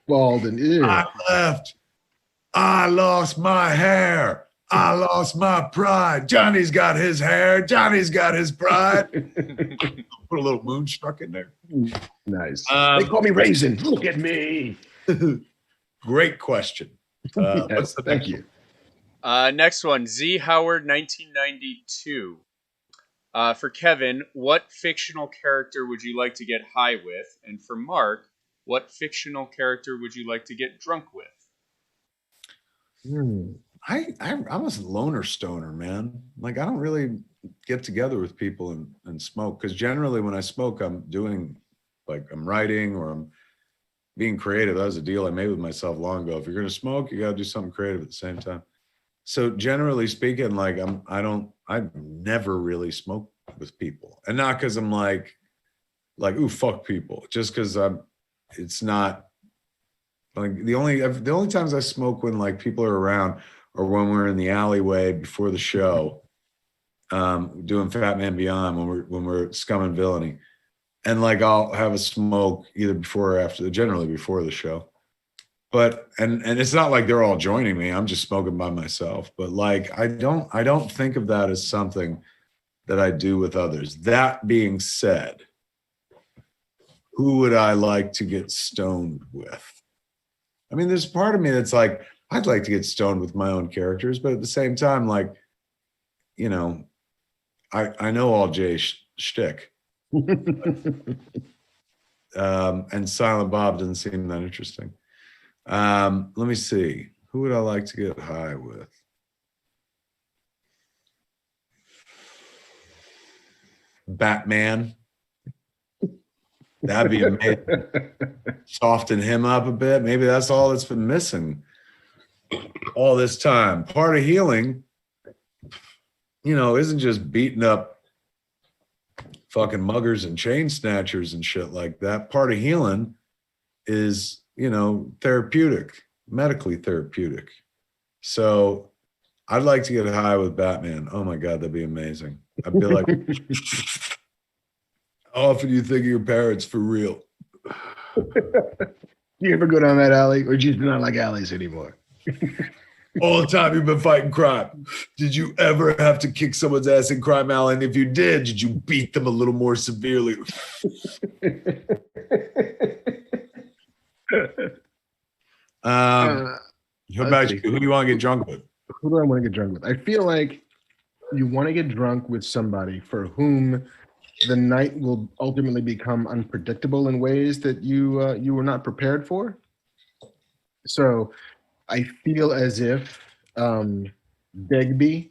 bald and ew? I left. I lost my hair. I lost my pride. Johnny's got his hair. Johnny's got his pride. Put a little moonstruck in there. Nice. They call me Raisin. Look at me. Great question. Yes, thank you. Next one, Z Howard, 1992. For Kevin, what fictional character would you like to get high with? And for Mark, what fictional character would you like to get drunk with? I'm a loner stoner, man. Like, I don't really get together with people and smoke, because generally when I smoke, I'm doing, like, I'm writing or I'm being creative. That was a deal I made with myself long ago. If you're going to smoke, you got to do something creative at the same time. So generally speaking, like, I never really smoke with people, and not because I'm like, ooh, fuck people, just because it's not like the only times I smoke when like people are around or when we're in the alleyway before the show, doing Fat Man Beyond when we're Scum and Villainy, and like I'll have a smoke either before or after, generally before the show. But and it's not like they're all joining me. I'm just smoking by myself. But like I don't think of that as something that I do with others. That being said, who would I like to get stoned with? I mean, there's part of me that's like, I'd like to get stoned with my own characters, but at the same time, like, you know, I know all Jay's shtick. And Silent Bob doesn't seem that interesting. Let me see. Who would I like to get high with? Batman. That'd be amazing. Soften him up a bit. Maybe that's all that's been missing all this time. Part of healing, you know, isn't just beating up fucking muggers and chain snatchers and shit like that. Part of healing is, you know, therapeutic, medically therapeutic. So I'd like to get high with Batman. Oh my God, that'd be amazing. I'd be like, how often do you think of your parents for real? You ever go down that alley, or do you not like alleys anymore? All the time you've been fighting crime. Did you ever have to kick someone's ass in crime, Alan? If you did you beat them a little more severely? How about you? Who do you want to get drunk with? Who do I want to get drunk with? I feel like you want to get drunk with somebody for whom the night will ultimately become unpredictable in ways that you were not prepared for. So I feel as if Begbie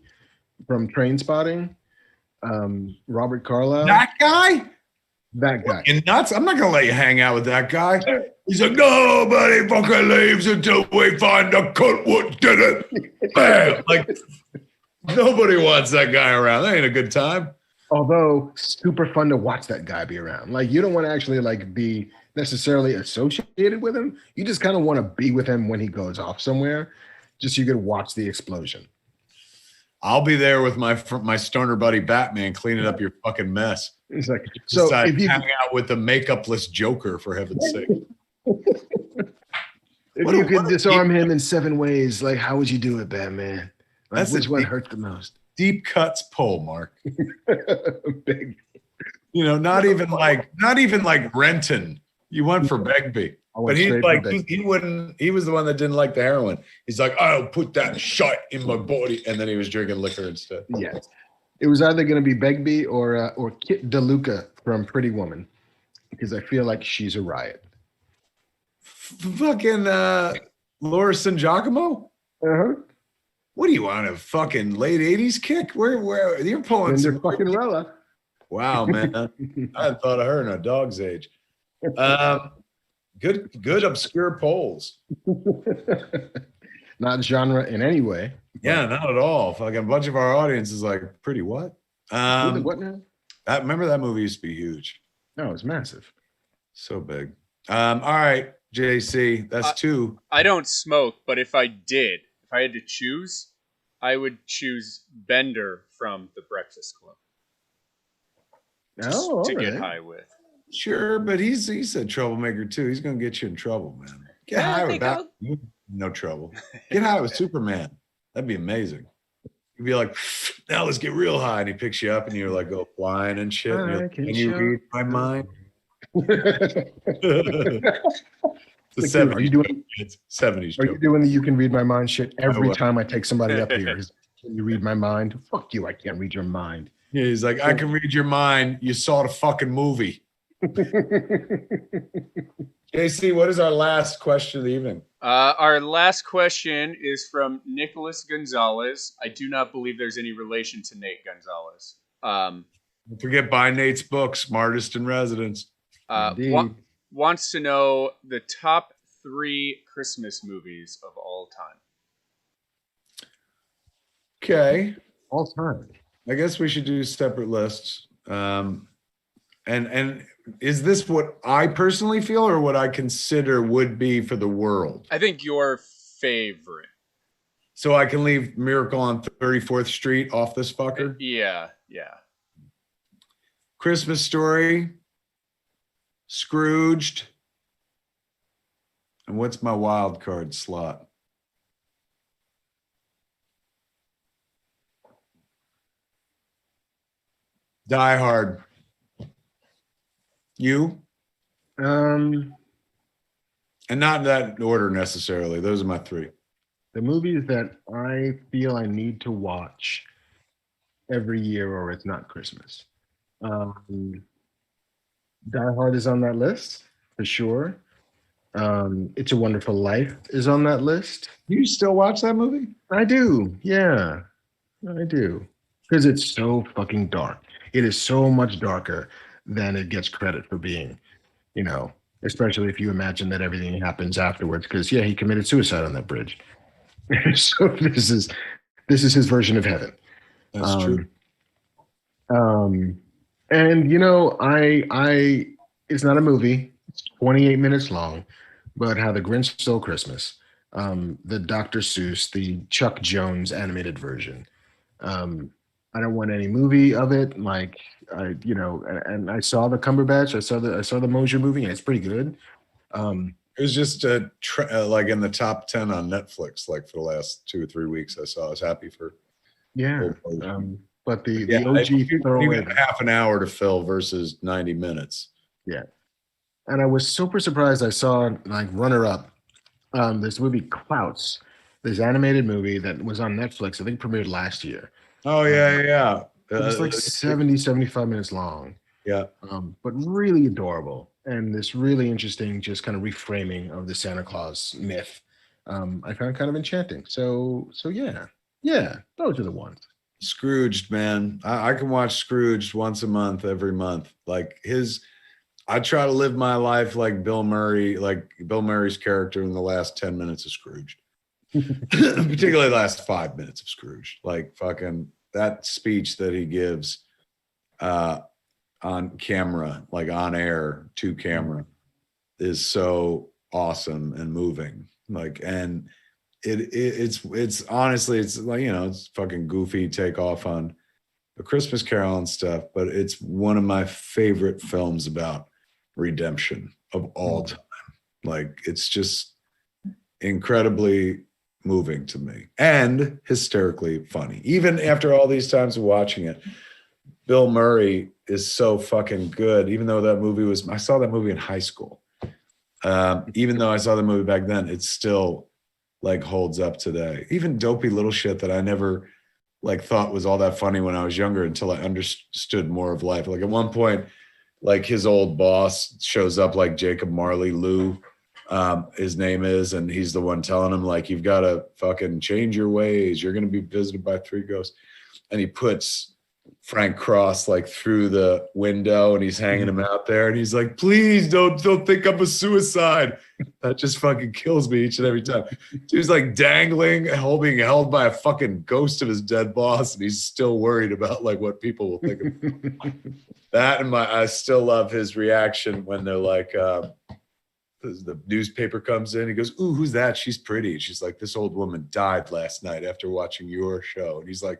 from Trainspotting, Robert Carlyle. That guy? That guy. Fucking nuts. I'm not going to let you hang out with that guy. He's like, nobody fucking leaves until we find the cunt what did it. Bam. Like, nobody wants that guy around. That ain't a good time. Although super fun to watch that guy be around. Like, you don't want to actually like be necessarily associated with him. You just kind of want to be with him when he goes off somewhere, just so you can watch the explosion. I'll be there with my stoner buddy Batman cleaning up your fucking mess. It's like, so if you hang out with the makeupless Joker, for heaven's sake. If you could disarm him in 7 ways, like how would you do it, Batman? Like, which one hurt the most? Deep cuts pull, Mark. Big. You know, not even like Renton. You went for Begbie. But he's like, he wouldn't, he was the one that didn't like the heroin. He's like, I'll put that shot in my body. And then he was drinking liquor instead. Yes. It was either going to be Begbie or Kit DeLuca from Pretty Woman, because I feel like she's a riot. Fucking Laura San Giacomo? Uh-huh. What do you want, a fucking late 80s kick? Where you're pulling some fucking Rella. Wow, man. I hadn't thought of her in a dog's age. Good obscure polls. Not genre in any way. Yeah, not at all. Fucking a bunch of our audience is like, pretty what? What now? Remember that movie used to be huge. No, it was massive. So big. All right, JC, that's 2. I don't smoke, but if I had to choose, I would choose Bender from The Breakfast Club. To get high with. Sure, but he's a troublemaker too. He's gonna get you in trouble, man. Get high with that. No trouble. Get high with Superman. That'd be amazing. You'd be like, now let's get real high, and he picks you up, and you're like, go flying and shit. And like, can you read my mind? The 70s. Are you doing 70s? Are you doing the "you can read my mind" shit every time I take somebody up here? Can you read my mind? Fuck you! I can't read your mind. Yeah, he's like, I can read your mind. You saw the fucking movie. JC, what is our last question of the evening? Our last question is from Nicholas Gonzalez. I do not believe there's any relation to Nate Gonzalez. Don't forget, buy Nate's book, Smartest in Residence. Wants to know the top 3 Christmas movies of all time. Okay. All time. I guess we should do separate lists. And is this what I personally feel or what I consider would be for the world? I think your favorite. So I can leave Miracle on 34th Street off this fucker? Yeah. Christmas Story, Scrooged, and what's my wild card slot? Die Hard. You? And not in that order necessarily. Those are my 3. The movies that I feel I need to watch every year or it's not Christmas. Die Hard is on that list for sure. It's a Wonderful Life is on that list. You still watch that movie? I do. Yeah, I do. Because it's so fucking dark. It is so much darker than it gets credit for being, you know, especially if you imagine that everything happens afterwards. Because, yeah, he committed suicide on that bridge. So this is his version of heaven. That's true. And, you know, it's not a movie. It's 28 minutes long. But How the Grinch Stole Christmas, the Dr. Seuss, the Chuck Jones animated version. I don't want any movie of it. Like, and I saw the Cumberbatch. I saw the Mosier movie, and it's pretty good. Are It was just like in the top 10 on Netflix, like for the last 2 or 3 weeks. I was happy for. Yeah. But the Yeah, OG you throwaway. got half an hour to fill versus 90 minutes. Yeah. And I was super surprised I saw like runner up this movie Klaus, this animated movie that was on Netflix. I think premiered last year. Oh, yeah. It was like 70, 75 minutes long. Yeah. But really adorable. And this really interesting, just kind of reframing of the Santa Claus myth. I found kind of enchanting. So yeah, those are the ones. Scrooged, man. I can watch Scrooged once a month, every month. Like I try to live my life like Bill Murray, like Bill Murray's character in the last 10 minutes of Scrooged. Particularly the last 5 minutes of Scrooged. Like fucking that speech that he gives on camera, like on air to camera, is so awesome and moving. Like, and it's honestly, it's like, it's fucking goofy takeoff on A Christmas Carol and stuff, but it's one of my favorite films about redemption of all time. Like, it's just incredibly moving to me and hysterically funny. Even after all these times of watching it, Bill Murray is so fucking good. Even though I saw that movie in high school. Even though I saw the movie back then, it still like holds up today. Even dopey little shit that I never like thought was all that funny when I was younger until I understood more of life. Like at one point, like his old boss shows up, like Jacob Marley Lou, his name is, and he's the one telling him like, you've got to fucking change your ways. You're going to be visited by 3 ghosts. And he puts Frank Cross like through the window and he's hanging him out there. And he's like, please don't think I'm a suicide. That just fucking kills me each and every time. He was like dangling, being held by a fucking ghost of his dead boss. And he's still worried about like what people will think of him. That and I still love his reaction when they're like, the newspaper comes in. He goes, ooh, who's that? She's pretty. She's like, this old woman died last night after watching your show. And he's like,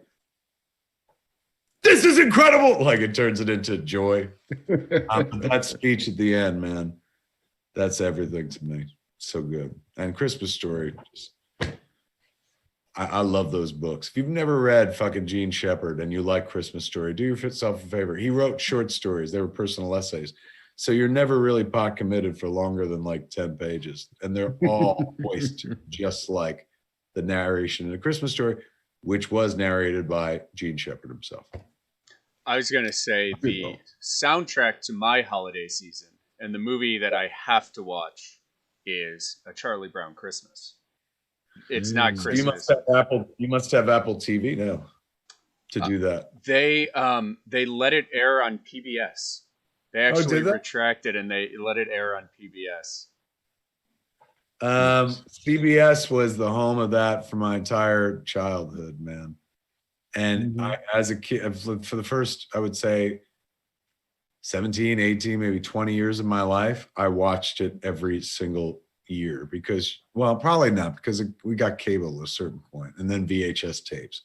this is incredible. Like it turns it into joy. That speech at the end, man, that's everything to me. So good. And Christmas Story. I love those books. If you've never read fucking Gene Shepherd and you like Christmas Story, do yourself a favor. He wrote short stories. They were personal essays. So you're never really pot committed for longer than like 10 pages. And they're all voiced just like the narration in A Christmas Story, which was narrated by Gene Shepherd himself. I was going to say the soundtrack to my holiday season and the movie that I have to watch is A Charlie Brown Christmas. It's not Christmas. You must have Apple TV now to do that. They let it air on PBS. They actually retracted and they let it air on PBS. CBS was the home of that for my entire childhood, man. And I, as a kid, for the first, I would say 17, 18, maybe 20 years of my life, I watched it every single year because, well, probably not because we got cable at a certain point and then VHS tapes.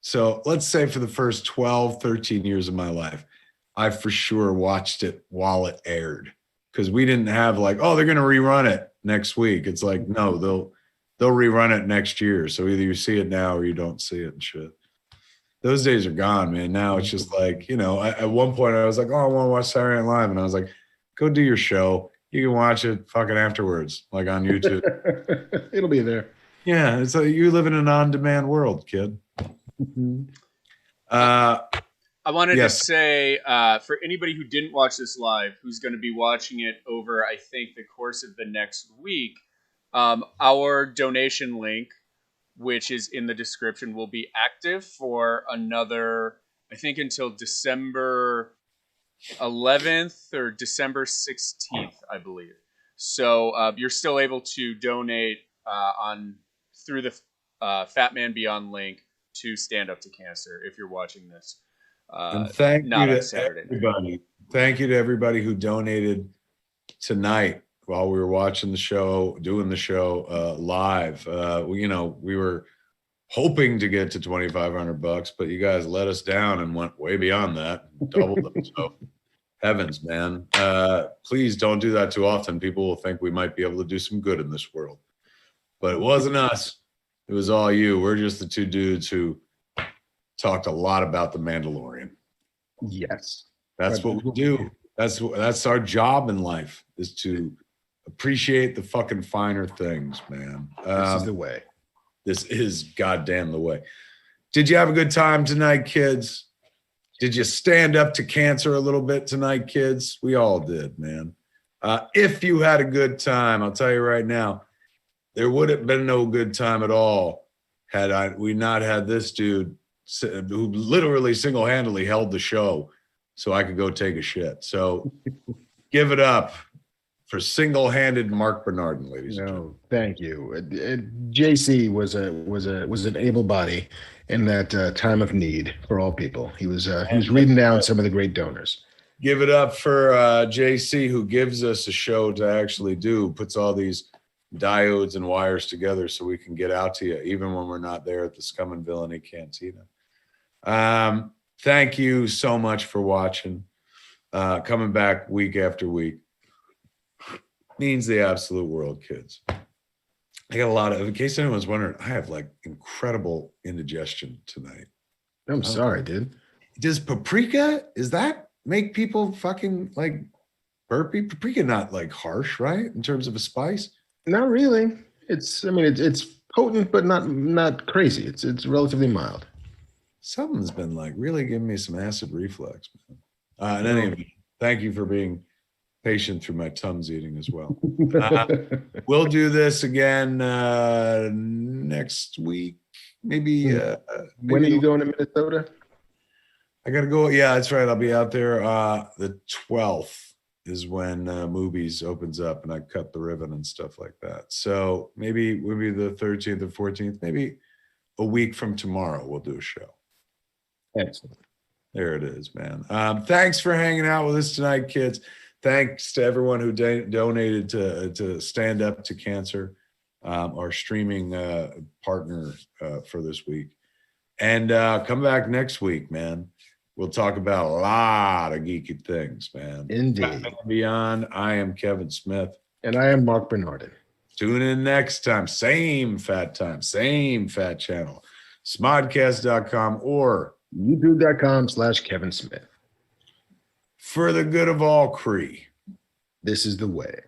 So let's say for the first 12, 13 years of my life, I for sure watched it while it aired because we didn't have like, oh, they're going to rerun it next week. It's like, no, they'll rerun it next year. So either you see it now or you don't see it and shit. Those days are gone, man. Now it's just like, at one point I was like, oh, I want to watch Saturday Night Live. And I was like, go do your show. You can watch it fucking afterwards, like on YouTube. It'll be there. Yeah. It's like you live in an on-demand world, kid. I wanted to say, for anybody who didn't watch this live, who's going to be watching it over, I think, the course of the next week, our donation link, which is in the description, will be active for another, I think, until December 11th or December 16th, I believe. So you're still able to donate through the Fat Man Beyond link to Stand Up to Cancer if you're watching this. And thank you to everybody. Thank you to everybody who donated tonight while we were watching the show, doing the show live. We were hoping to get to $2,500, but you guys let us down and went way beyond that, doubled it. So Heavens, man. Please don't do that too often. People will think we might be able to do some good in this world. But it wasn't us. It was all you. We're just the two dudes who talked a lot about the Mandalorian. Yes. That's what we do. That's our job in life, is to appreciate the fucking finer things, man. This is the way. This is goddamn the way. Did you have a good time tonight, kids? Did you stand up to cancer a little bit tonight, kids? We all did, man. If you had a good time, I'll tell you right now, there would have been no good time at all had we not had this dude who literally single-handedly held the show so I could go take a shit. So give it up for single-handed Mark Bernardin, ladies and gentlemen. Thank you. JC was an able body in that time of need for all people. He was reading down some of the great donors. Give it up for JC, who gives us a show to actually do, puts all these diodes and wires together so we can get out to you, even when we're not there at the Scum and Villainy Cantina. Thank you so much for watching. Coming back week after week means the absolute world, kids. I got a lot of, in case anyone's wondering, I have like incredible indigestion tonight. I'm sorry, dude. Does paprika, does that make people fucking like burpy? Paprika not like harsh, right? In terms of a spice? Not really. It's potent, but not crazy. It's relatively mild. Something's been like really giving me some acid reflux, man. And anyway, thank you for being patient through my Tums eating as well. We'll do this again next week. Maybe. When are you going to Minnesota? I got to go. Yeah, that's right. I'll be out there. The 12th is when Movies opens up and I cut the ribbon and stuff like that. So maybe the 13th or 14th, maybe a week from tomorrow, we'll do a show. Excellent. There it is, man. Thanks for hanging out with us tonight, kids. Thanks to everyone who donated to Stand Up to Cancer, our streaming partner for this week. And come back next week, man. We'll talk about a lot of geeky things, man. Indeed. Beyond, I am Kevin Smith. And I am Mark Bernardin. Tune in next time. Same fat time, same fat channel. Smodcast.com or youtube.com/Kevin Smith. For the good of all Cree. This is the way.